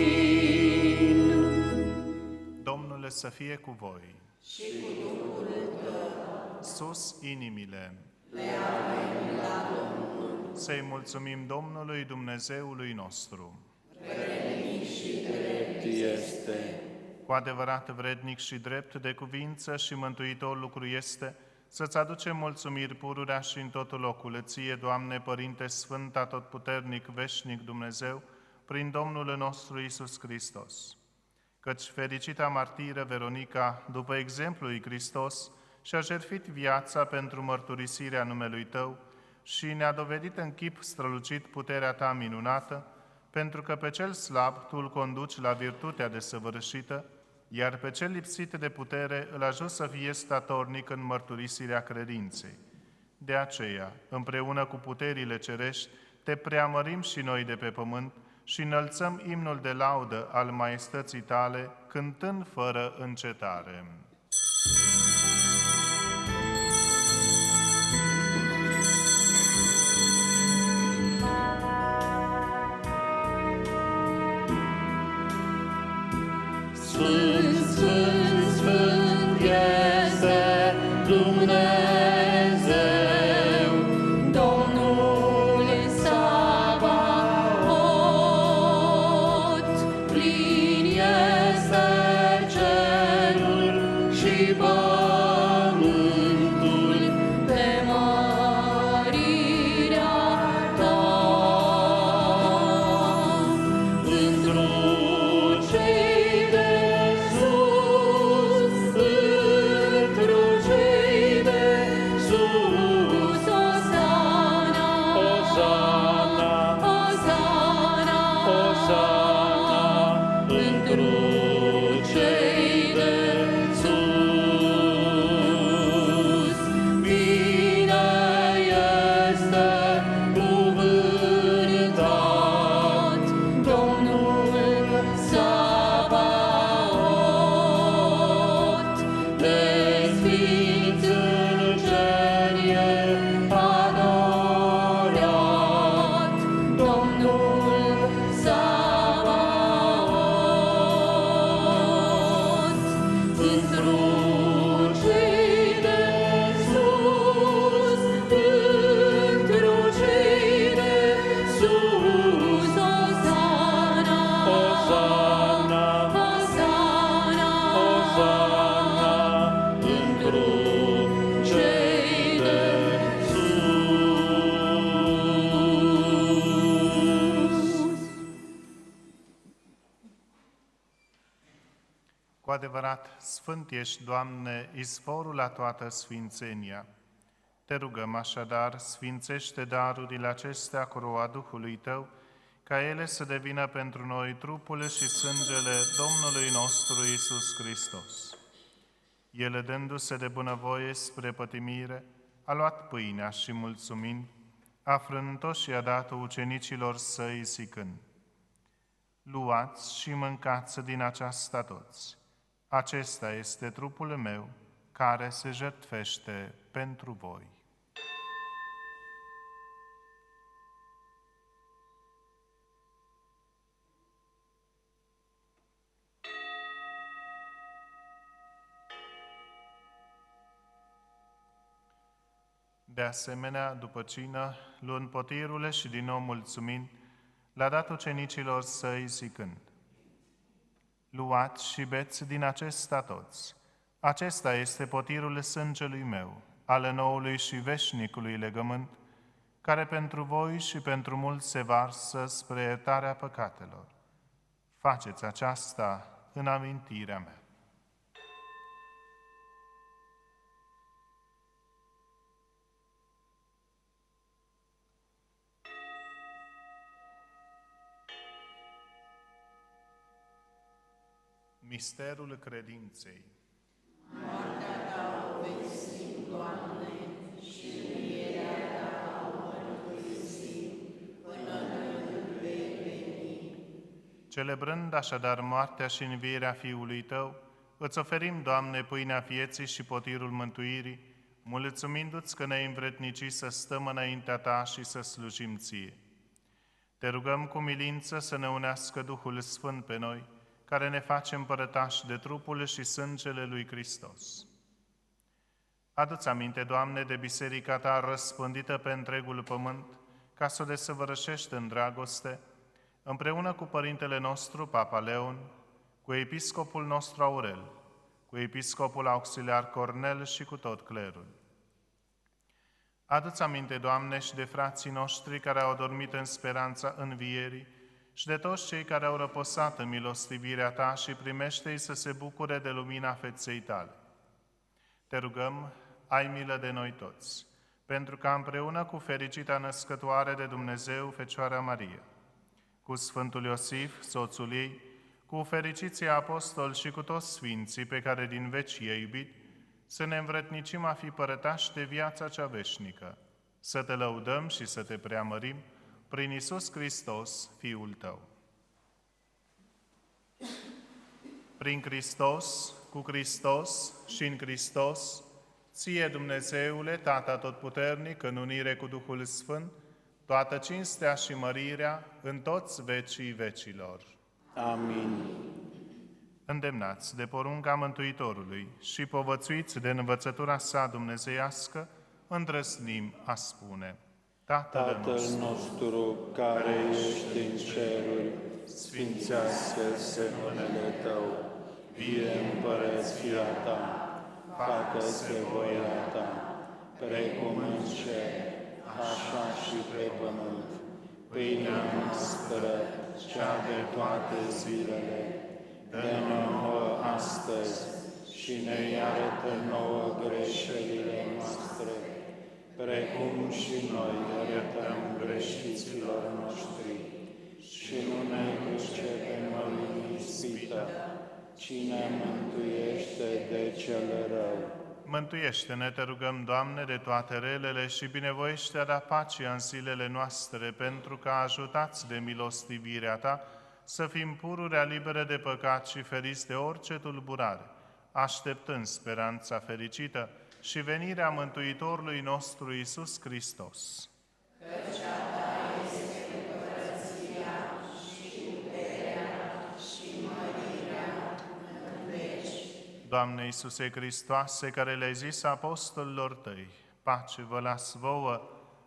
Domnul să fie cu voi. Și cu Duhul tău. Sus inimile. Le avem la Domnul. Să-i mulțumim Domnului Dumnezeului nostru. Vrednic și drept Este Cu adevărat vrednic și drept de cuvință și mântuitor lucru este să-ți aducem mulțumiri pururea și în tot locul ție, Doamne, Părinte Sfânt, Atotputernic, Veșnic Dumnezeu, prin Domnul nostru Iisus Hristos. Căci fericita martiră Veronica, după exemplul lui Hristos, și-a jertfit viața pentru mărturisirea numelui Tău și ne-a dovedit în chip strălucit puterea Ta minunată, pentru că pe cel slab Tu îl conduci la virtutea desăvârșită, iar pe cel lipsit de putere îl ajuți să fie statornic în mărturisirea credinței. De aceea, împreună cu puterile cerești, Te preamărim și noi de pe pământ și înălțăm imnul de laudă al maestății Tale, cântând fără încetare. Sfânt, Sfânt, Sfânt este Dumnezeu, Domnul Sabaoth, plin este cerul și pământul de mărirea Ta. Într-un Cu adevărat, sfânt ești, Doamne, izvorul la toată sfințenia. Te rugăm așadar, sfințește darurile acestea cu roa Duhului Tău, ca ele să devină pentru noi trupul și sângele Domnului nostru Iisus Hristos. El, dându-se de bunăvoie spre pătimire, a luat pâinea și mulțumind, a frânt-o și a dat-o ucenicilor Săi zicând: Luați și mâncați din aceasta toți. Acesta este trupul meu, care se jertfește pentru voi. De asemenea, după cină, luând potirurile și din nou mulțumind, le-a dat ucenicilor Săi zicând: Luați și beți din acesta toți. Acesta este potirul sângelui meu, al noului și veșnicului legământ, care pentru voi și pentru mulți se varsă spre iertarea păcatelor. Faceți aceasta în amintirea mea. Misterul credinței. Celebrând așadar moartea și învierea Fiului Tău, îți oferim, Doamne, pâinea vieții și potirul mântuirii, mulțumindu-ți că ne-ai învrednicit să stăm înaintea Ta și să slujim Ție. Te rugăm cu milință să ne unească Duhul Sfânt pe noi, care ne face împărătași de trupul și sângele lui Hristos. Adu-ți aminte, Doamne, de biserica Ta răspândită pe întregul pământ, ca să o desăvârșești în dragoste, împreună cu Părintele nostru, Papa Leon, cu Episcopul nostru Aurel, cu Episcopul Auxiliar Cornel și cu tot clerul. Adu-ți aminte, Doamne, și de frații noștri care au dormit în speranța învierii și de toți cei care au răposat în milostivirea Ta și primește-i să se bucure de lumina feței Tale. Te rugăm, ai milă de noi toți, pentru ca împreună cu fericita născătoare de Dumnezeu, Fecioara Maria, cu Sfântul Iosif, soțul ei, cu fericiții apostoli și cu toți sfinții pe care din veci i-ai iubit, să ne învrednicim a fi părătași de viața cea veșnică, să Te lăudăm și să Te preamărim prin Iisus Hristos, Fiul Tău. Prin Hristos, cu Hristos și în Hristos, Ție, Dumnezeule, Tată Atotputernic, în unire cu Duhul Sfânt, toată cinstea și mărirea în toți vecii vecilor. Amin. Îndemnați de porunca Mântuitorului și povățuiți de învățătura sa dumnezeiască, îndrăznim a spune: Tatăl nostru care ești în ceruri, sfințească-se numele Tău, vie împărăția Ta, facă-se voia Ta, precum în cer, așa și pe pământ. Pâinea noastră, cea de toate zilele, dă-ne nouă astăzi și ne iarătă nouă greșelile noastre, precum și noi iertăm greșiților noștri. Și nu ne duce pe noi în ispită, ci ne mântuiește de cel rău. Mântuiește-ne, te rugăm, Doamne, de toate relele și binevoiește a da pacea în zilele noastre, pentru că ajutați de milostivirea Ta să fim pururea libere de păcat și feriți de orice tulburare, așteptând speranța fericită și venirea Mântuitorului nostru Iisus Hristos. Căci a Ta este împărăția și puterea și mărirea în veci. Doamne Iisuse Hristoase, care le-ai zis apostolilor Tăi, pace vă las vouă,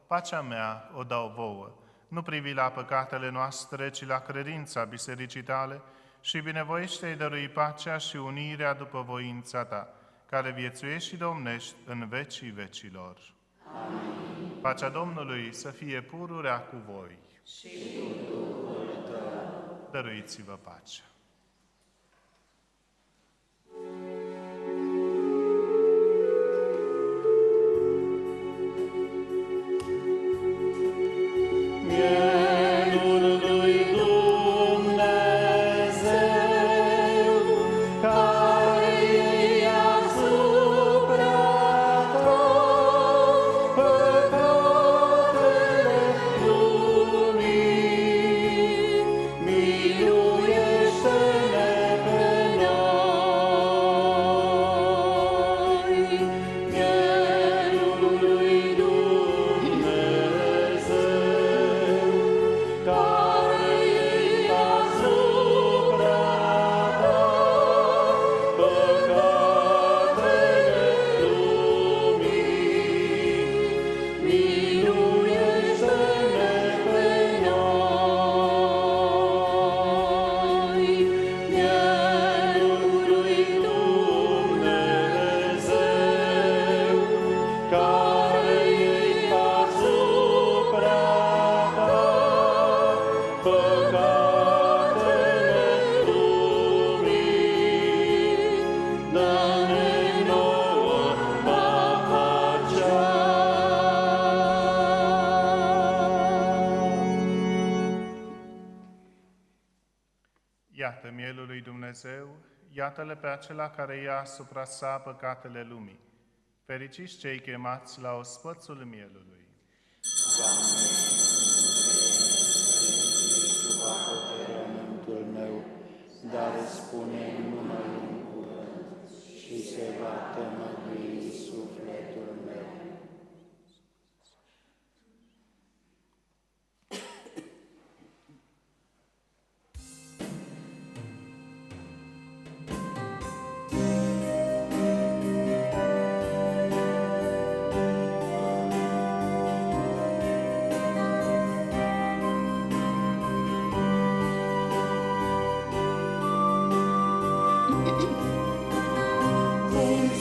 pacea mea o dau vouă. Nu privi la păcatele noastre, ci la credința bisericii Tale și binevoiește-i dărui pacea și unirea după voința Ta, care viețuiești și domnești în vecii vecilor. Amin. Pacea Domnului să fie pururea cu voi. Și cu Duhul Tău. Dăruiți-vă pacea. Iată mielul lui Dumnezeu, Iată-le pe acela care ia asupra sa păcatele lumii. Fericiți cei chemați la ospățul mielului. Rugământul meu, dar spune numai un cuvânt și se va tămădui sufletul meu.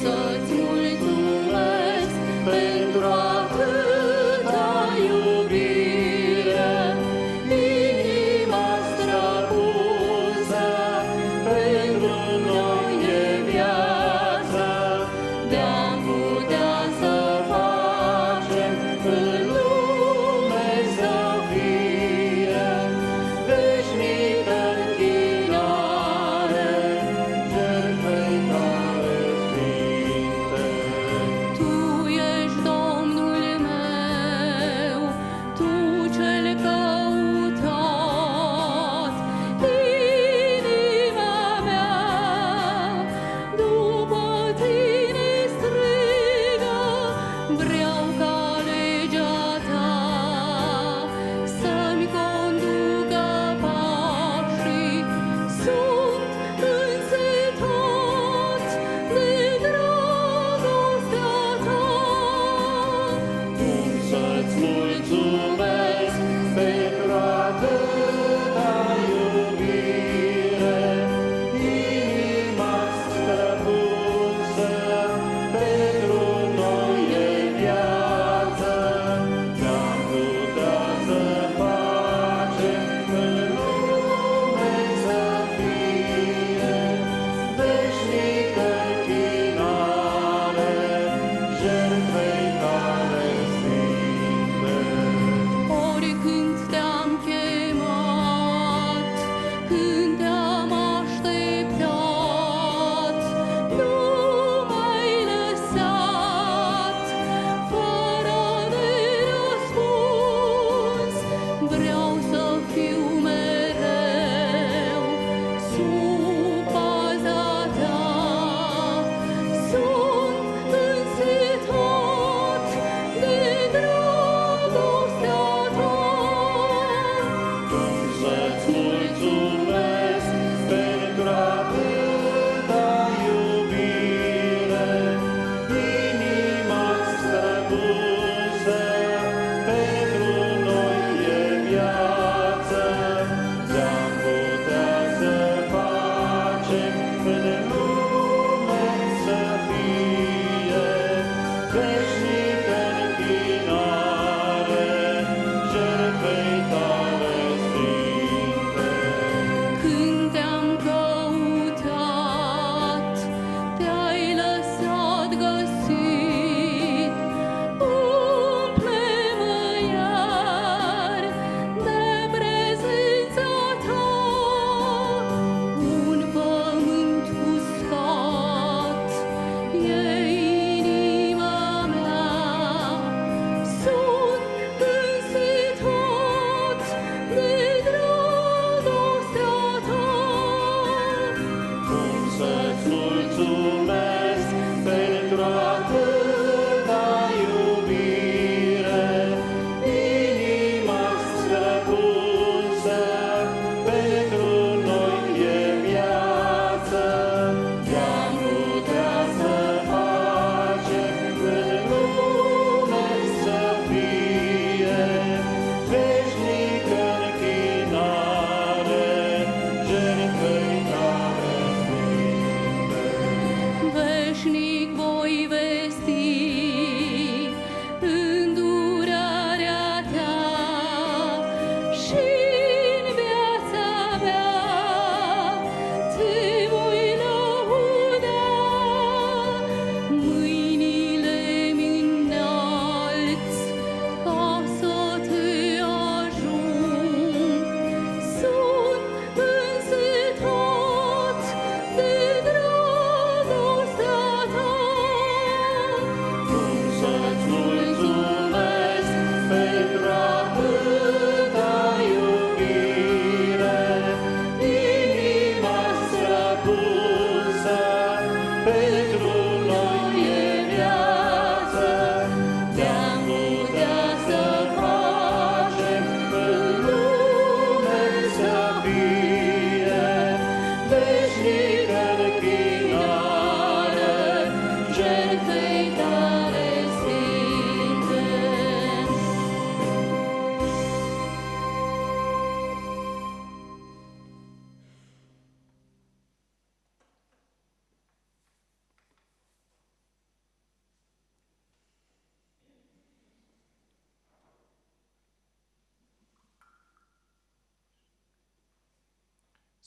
Să-ți mulțumim,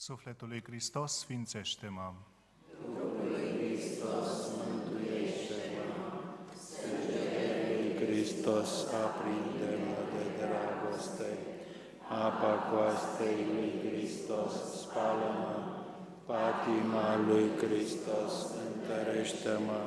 Sufletul lui Hristos, sfințește-mă! Hristos, aprinde-mă de dragoste. Apa coastei lui Hristos, spală-mă. Patima lui Hristos, întărește-mă.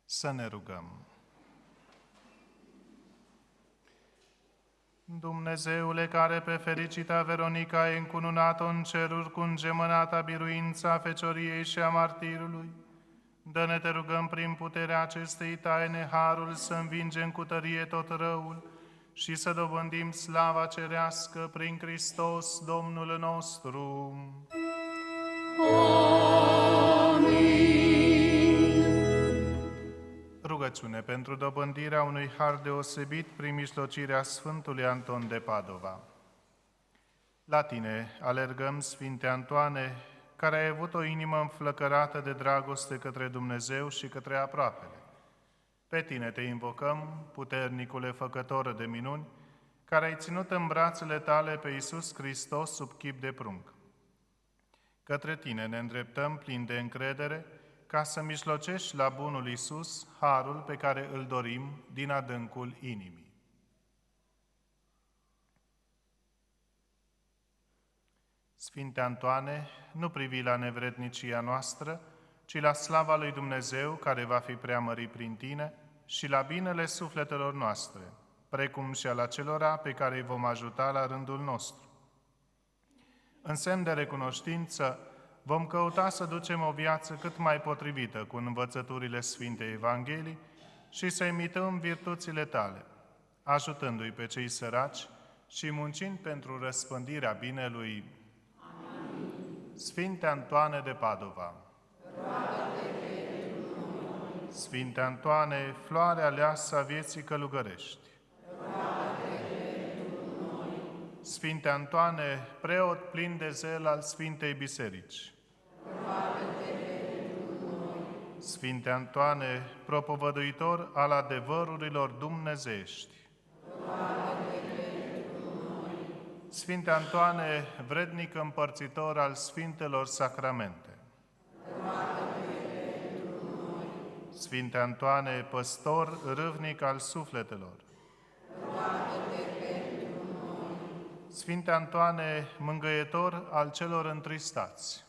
Să ne rugăm. Dumnezeule, care pe fericita Veronica ai încununat-o în ceruri cu îngemănata biruința fecioriei și a martirului, dă-ne, te rugăm, prin puterea acestei taine, harul să învingem cu tărie tot răul și să dobândim slava cerească prin Hristos, Domnul nostru. Rugăciune pentru dobândirea unui har deosebit prin mijlocirea Sfântului Anton de Padova. La tine alergăm, Sfinte Antoane, care ai avut o inimă înflăcărată de dragoste către Dumnezeu și către aproapele. Pe tine te invocăm, puternicule făcător de minuni, care ai ținut în brațele tale pe Iisus Hristos sub chip de prunc. Către tine ne îndreptăm plin de încredere, ca să mijlocești la bunul Iisus harul pe care îl dorim din adâncul inimii. Sfinte Antoane, nu privi la nevrednicia noastră, ci la slava lui Dumnezeu, care va fi preamărit prin tine, și la binele sufletelor noastre, precum și al acelora pe care îi vom ajuta la rândul nostru. În semn de recunoștință, vom căuta să ducem o viață cât mai potrivită cu învățăturile Sfintei Evangheliei și să imităm virtuțile tale, ajutându-i pe cei săraci și muncind pentru răspândirea binelui. Amin. Sfinte Antoane de Padova, roagă-te pentru noi. Sfinte Antoane, floare aleasă a vieții călugărești, roagă-te pentru noi. Sfinte Antoane, preot plin de zel al Sfintei Biserici, roagă-te pentru noi. Sfinte Antoane, propovăduitor al adevărurilor dumnezeiești, roagă-te pentru noi. Sfinte Antoane, vrednic împărțitor al Sfintelor Sacramente, roagă-te pentru noi. Sfinte Antoane, păstor râvnic al sufletelor, roagă-te pentru noi. Sfinte Antoane, mângâietor al celor întristați,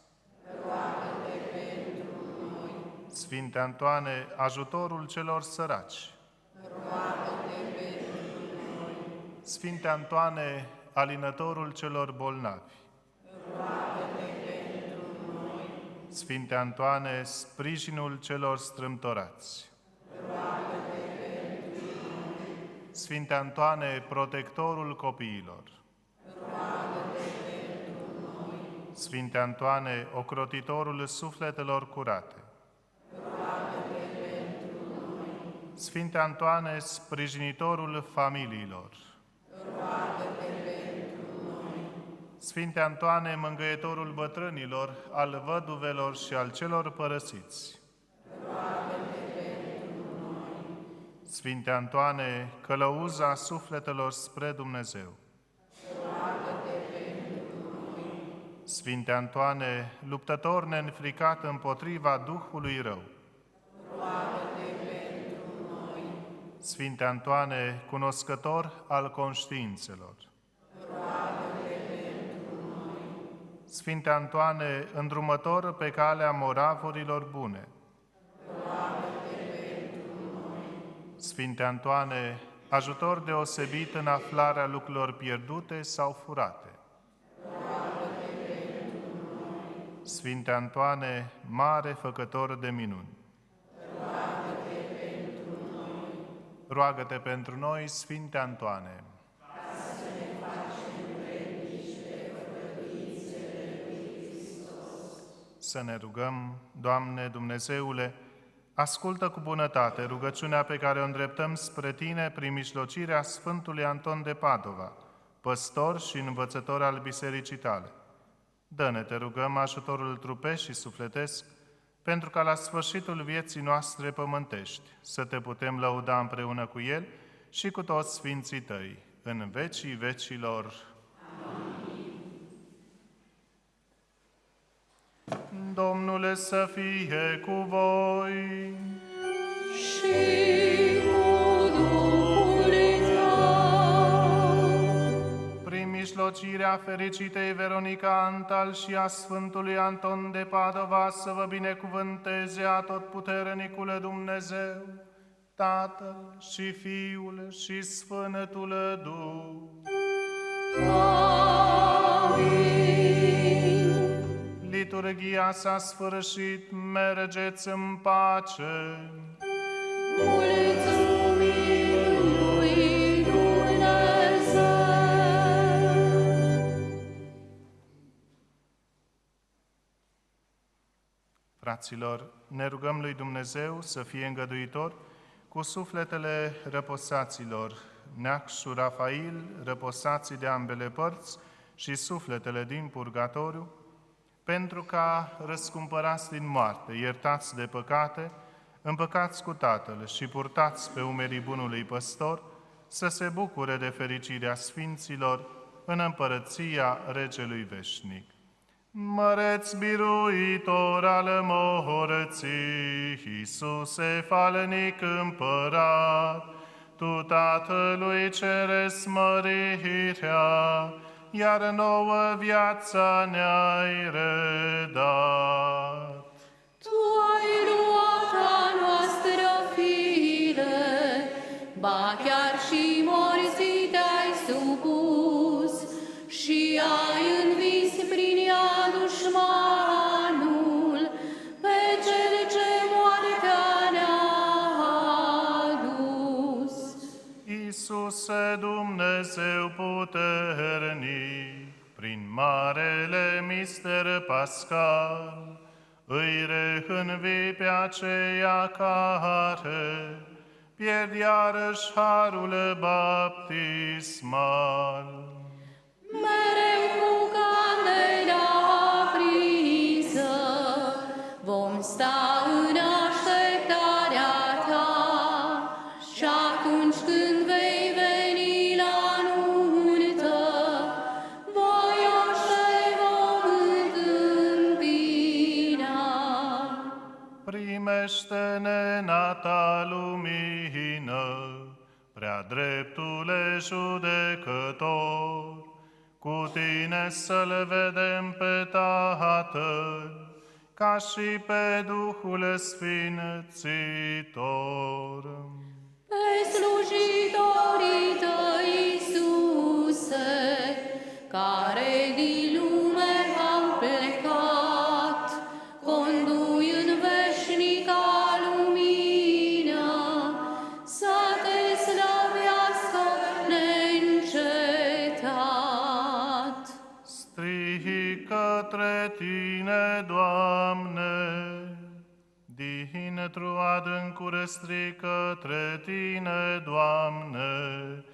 roagă-te pentru noi. Sfinte Antoane, ajutorul celor săraci, roagă-te pentru noi. Sfinte Antoane, alinătorul celor bolnavi, roagă-te pentru noi. Sfinte Antoane, sprijinul celor strâmtorați, roagă-te pentru noi. Sfinte Antoane, protectorul copiilor, roagă-te pentru noi. Sfinte Antoane, ocrotitorul sufletelor curate, roagă-te pentru noi. Sfinte Antoane, sprijinitorul familiilor, roagă-te pentru noi. Sfinte Antoane, mângâietorul bătrânilor, al văduvelor și al celor părăsiți, roagă-te pentru noi. Sfinte Antoane, călăuza sufletelor spre Dumnezeu, roagă-te pentru noi. Sfinte Antoane, luptător neînfricat împotriva Duhului rău, roagă-te pentru noi. Sfinte Antoane, cunoscător al conștiințelor, roagă-te pentru noi. Sfinte Antoane, îndrumător pe calea moravurilor bune, roagă-te pentru noi. Sfinte Antoane, ajutor deosebit în aflarea lucrurilor pierdute sau furate, roagă-te pentru noi. Sfinte Antoane, mare făcător de minuni, roagă-te pentru noi. Roagă-te pentru noi, Sfinte Antoane. Ca Să ne rugăm. Doamne Dumnezeule, ascultă cu bunătate rugăciunea pe care o îndreptăm spre Tine prin mijlocirea Sfântului Anton de Padova, păstor și învățător al Bisericii Tale. Dă-ne, te rugăm, ajutorul trupesc și sufletesc, pentru ca la sfârșitul vieții noastre pământești să Te putem lăuda împreună cu El și cu toți Sfinții Tăi, în vecii vecilor. Domnul să fie cu voi. Și cu Duhul Tău. Prin mijlocirea fericitei Veronica Antal și a Sfântului Anton de Padova să vă binecuvânteze atotputernicul Dumnezeu, Tatăl și Fiul și Sfântul Duh. Liturghia s-a sfârșit, mergeți în pace. Mulțumim lui Dumnezeu. Fraților, ne rugăm lui Dumnezeu să fie îngăduitor cu sufletele răposaților, Neacșu Rafail, răposații de ambele părți și sufletele din purgatoriu, pentru ca, răscumpărați din moarte, iertați de păcate, împăcați cu Tatăl și purtați pe umerii bunului păstor, să se bucure de fericirea sfinților în împărăția Regelui Veșnic. Măreți biruitor al morții, Iisuse falnic împărat, Tu Tatălui Ceresc mărirea, iar nouă viața ne-ai redat. Tu ai luat a noastră fire, ba chiar și morții te-ai supus și ai învis prin ea dușmanul pe cel ce moartea ne-a adus. Iisuse Dumnezeu puternic, prin marele mister pascal, îi reînvii pe aceia care pierd iarăși harul baptismal. Mereu cu candela aprinsă vom sta în așteptarea Ta și atunci când vei veni la nuntă, voioși te vom întâmpina. Primește-ne în a Ta lumină, prea dreptule judecător, cu Tine să-L vedem pe Tatăl, ca și pe Duhul Sfințitor. Pe slujitorii Tăi, Iisuse, care din lume au plecat, condui în veșnica lumină, să Te slăvească neîncetat. Strig către Tine, Doamne, dintr-o adâncură strig către Tine, Doamne,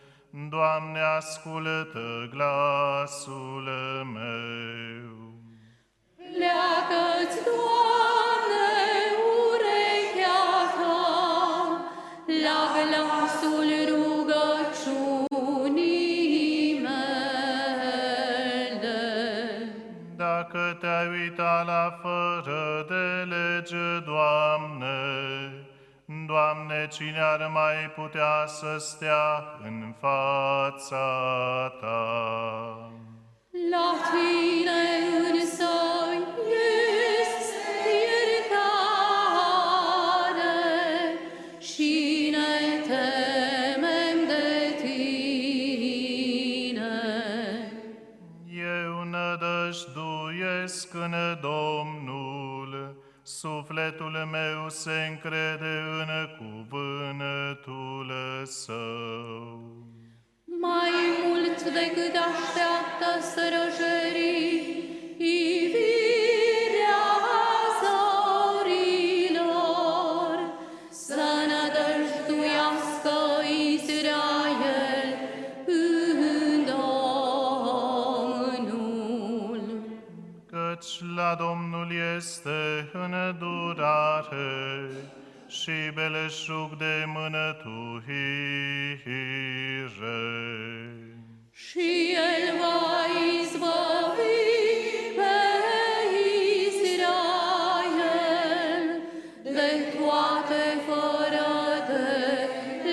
Doamne, ascultă glasul meu. Leagă-ți, Doamne, urechea Ta la glasul rugăciunii mele. Dacă Te-ai uitat la fără de lege, Doamne, Doamne, cine ar mai putea să stea în fața Ta? La Tine însă este iertare și ne temem de Tine. Eu nădăjduiesc în Domnul, sufletul meu se încrede în cuvântul Său. Mai mult decât așteaptă străjerii, ivirea este îndurare și belșug de mânătuire. Și El va izbăvi pe Israel de toate fără de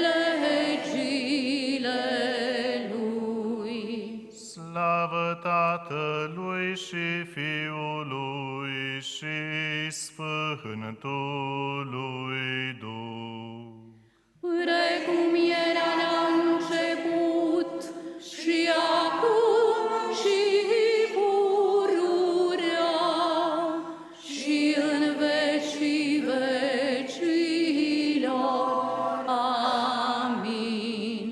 legile Lui. Slavă Tatălui și Fiului și Sfântului Duh. Precum era la început și acum și pururea și în vecii vecilor. Amin.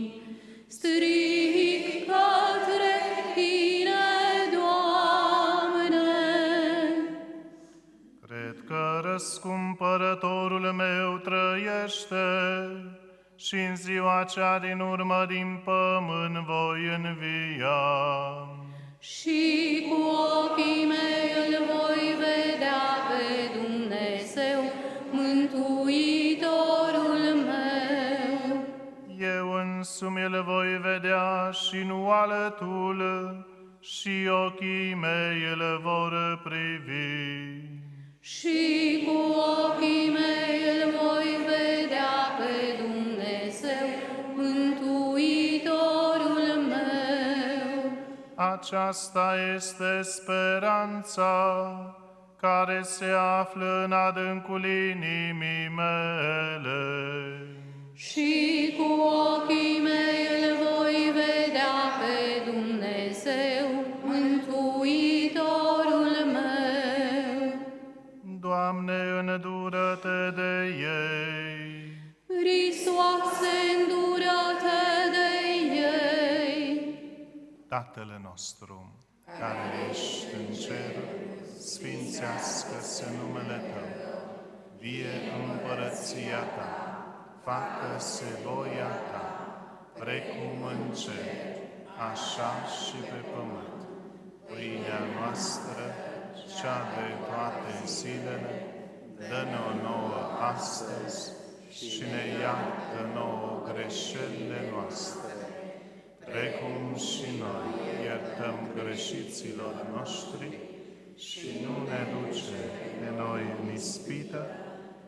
Strig către Tine, Doamne. Cred că răscumpărătorul meu trăiește și în ziua cea din urmă din pământ voi învia. Și cu ochii mei îl voi vedea pe Dumnezeu, Mântuitorul meu. Eu însumi îl voi vedea și nu alătul, și ochii mei îl vor privi. Și cu ochii mei îl voi vedea pe Dumnezeu, Mântuitorul meu. Aceasta este speranța care se află în adâncul inimii mele. Și cu ochii mei îl voi vedea pe Dumnezeu, Mântuitorul meu. Doamne, îndură-te de ei. Hristoase, îndură-te de ei. Tatăl nostru, care ești în cer, sfințească-se numele Tău, vie împărăția Ta, facă-se voia Ta, precum în cer, așa și pe pământ. Pâinea noastră, cea de toate zilele, dă-ne-o nouă astăzi și ne iartă nouă greșelile noastre, precum și noi iertăm greșiților noștri și nu ne duce pe noi în ispită,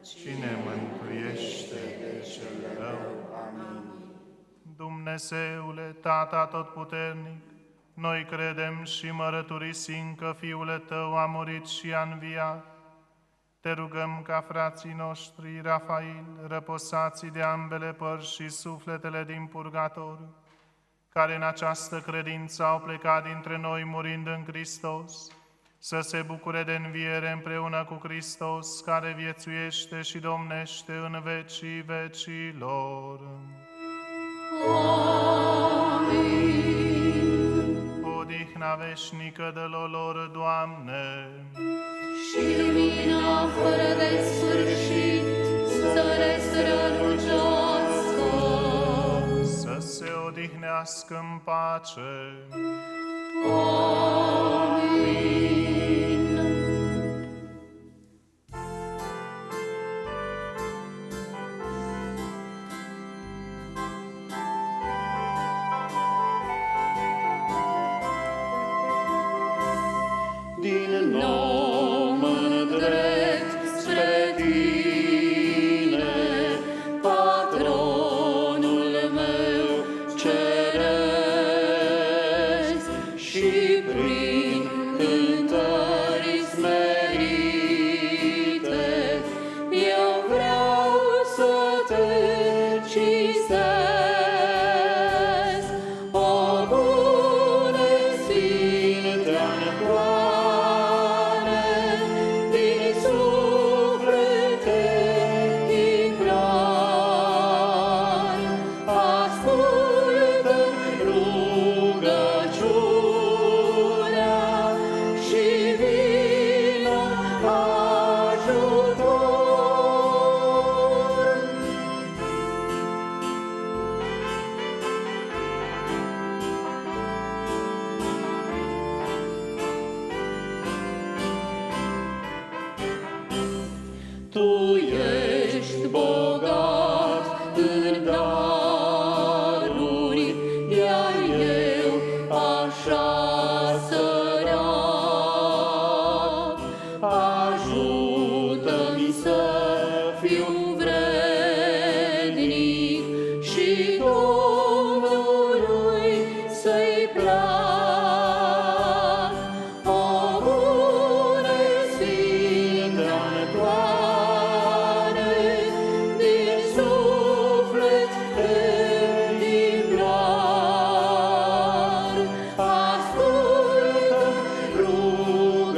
ci ne mântuiește de cel rău. Amin. Dumnezeule, Tată Atotputernic, noi credem și mărăturisim că Fiul Tău a murit și a înviat. Te rugăm ca frații noștri, Rafail, răposații de ambele părți și sufletele din purgatoriu, care în această credință au plecat dintre noi murind în Hristos, să se bucure de înviere împreună cu Hristos, care viețuiește și domnește în vecii vecilor. Amin. Odihna veșnică dă-l lor, Doamne, Și lumina fără de sfârșit să le strălucească. să se odihnească în pace. Amin. Din nou mă îndrept spre Tine, Patronul meu ceresc, și prin cântări smerite eu vreau să Te cinstesc, o bune sfinte-ani din suflete implar. Ascultă-mi rugăciunea și vină ajutor. fiu vrednic și Domnului să-i plac. O bune sfintătoare, din suflet exemplar, ascultă rugăciunea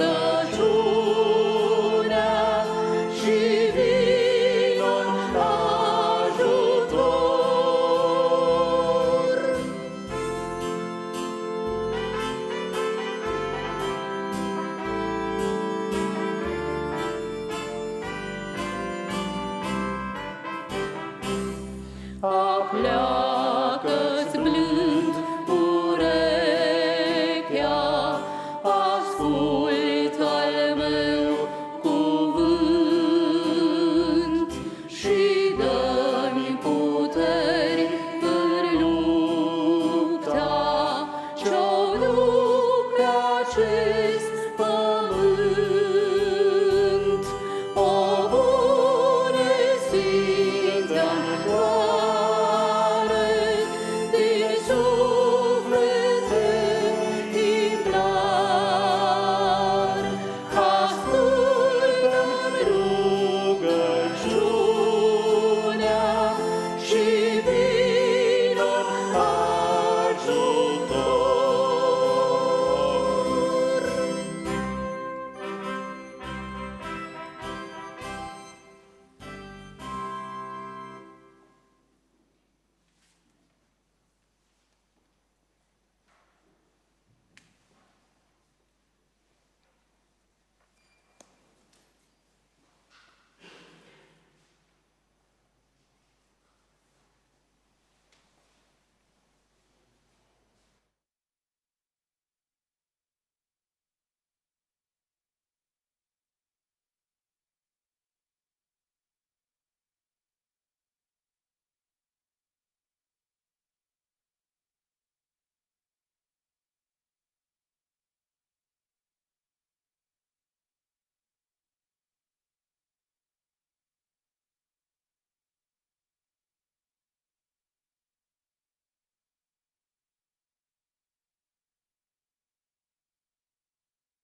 și vino în ajutor. Apleacă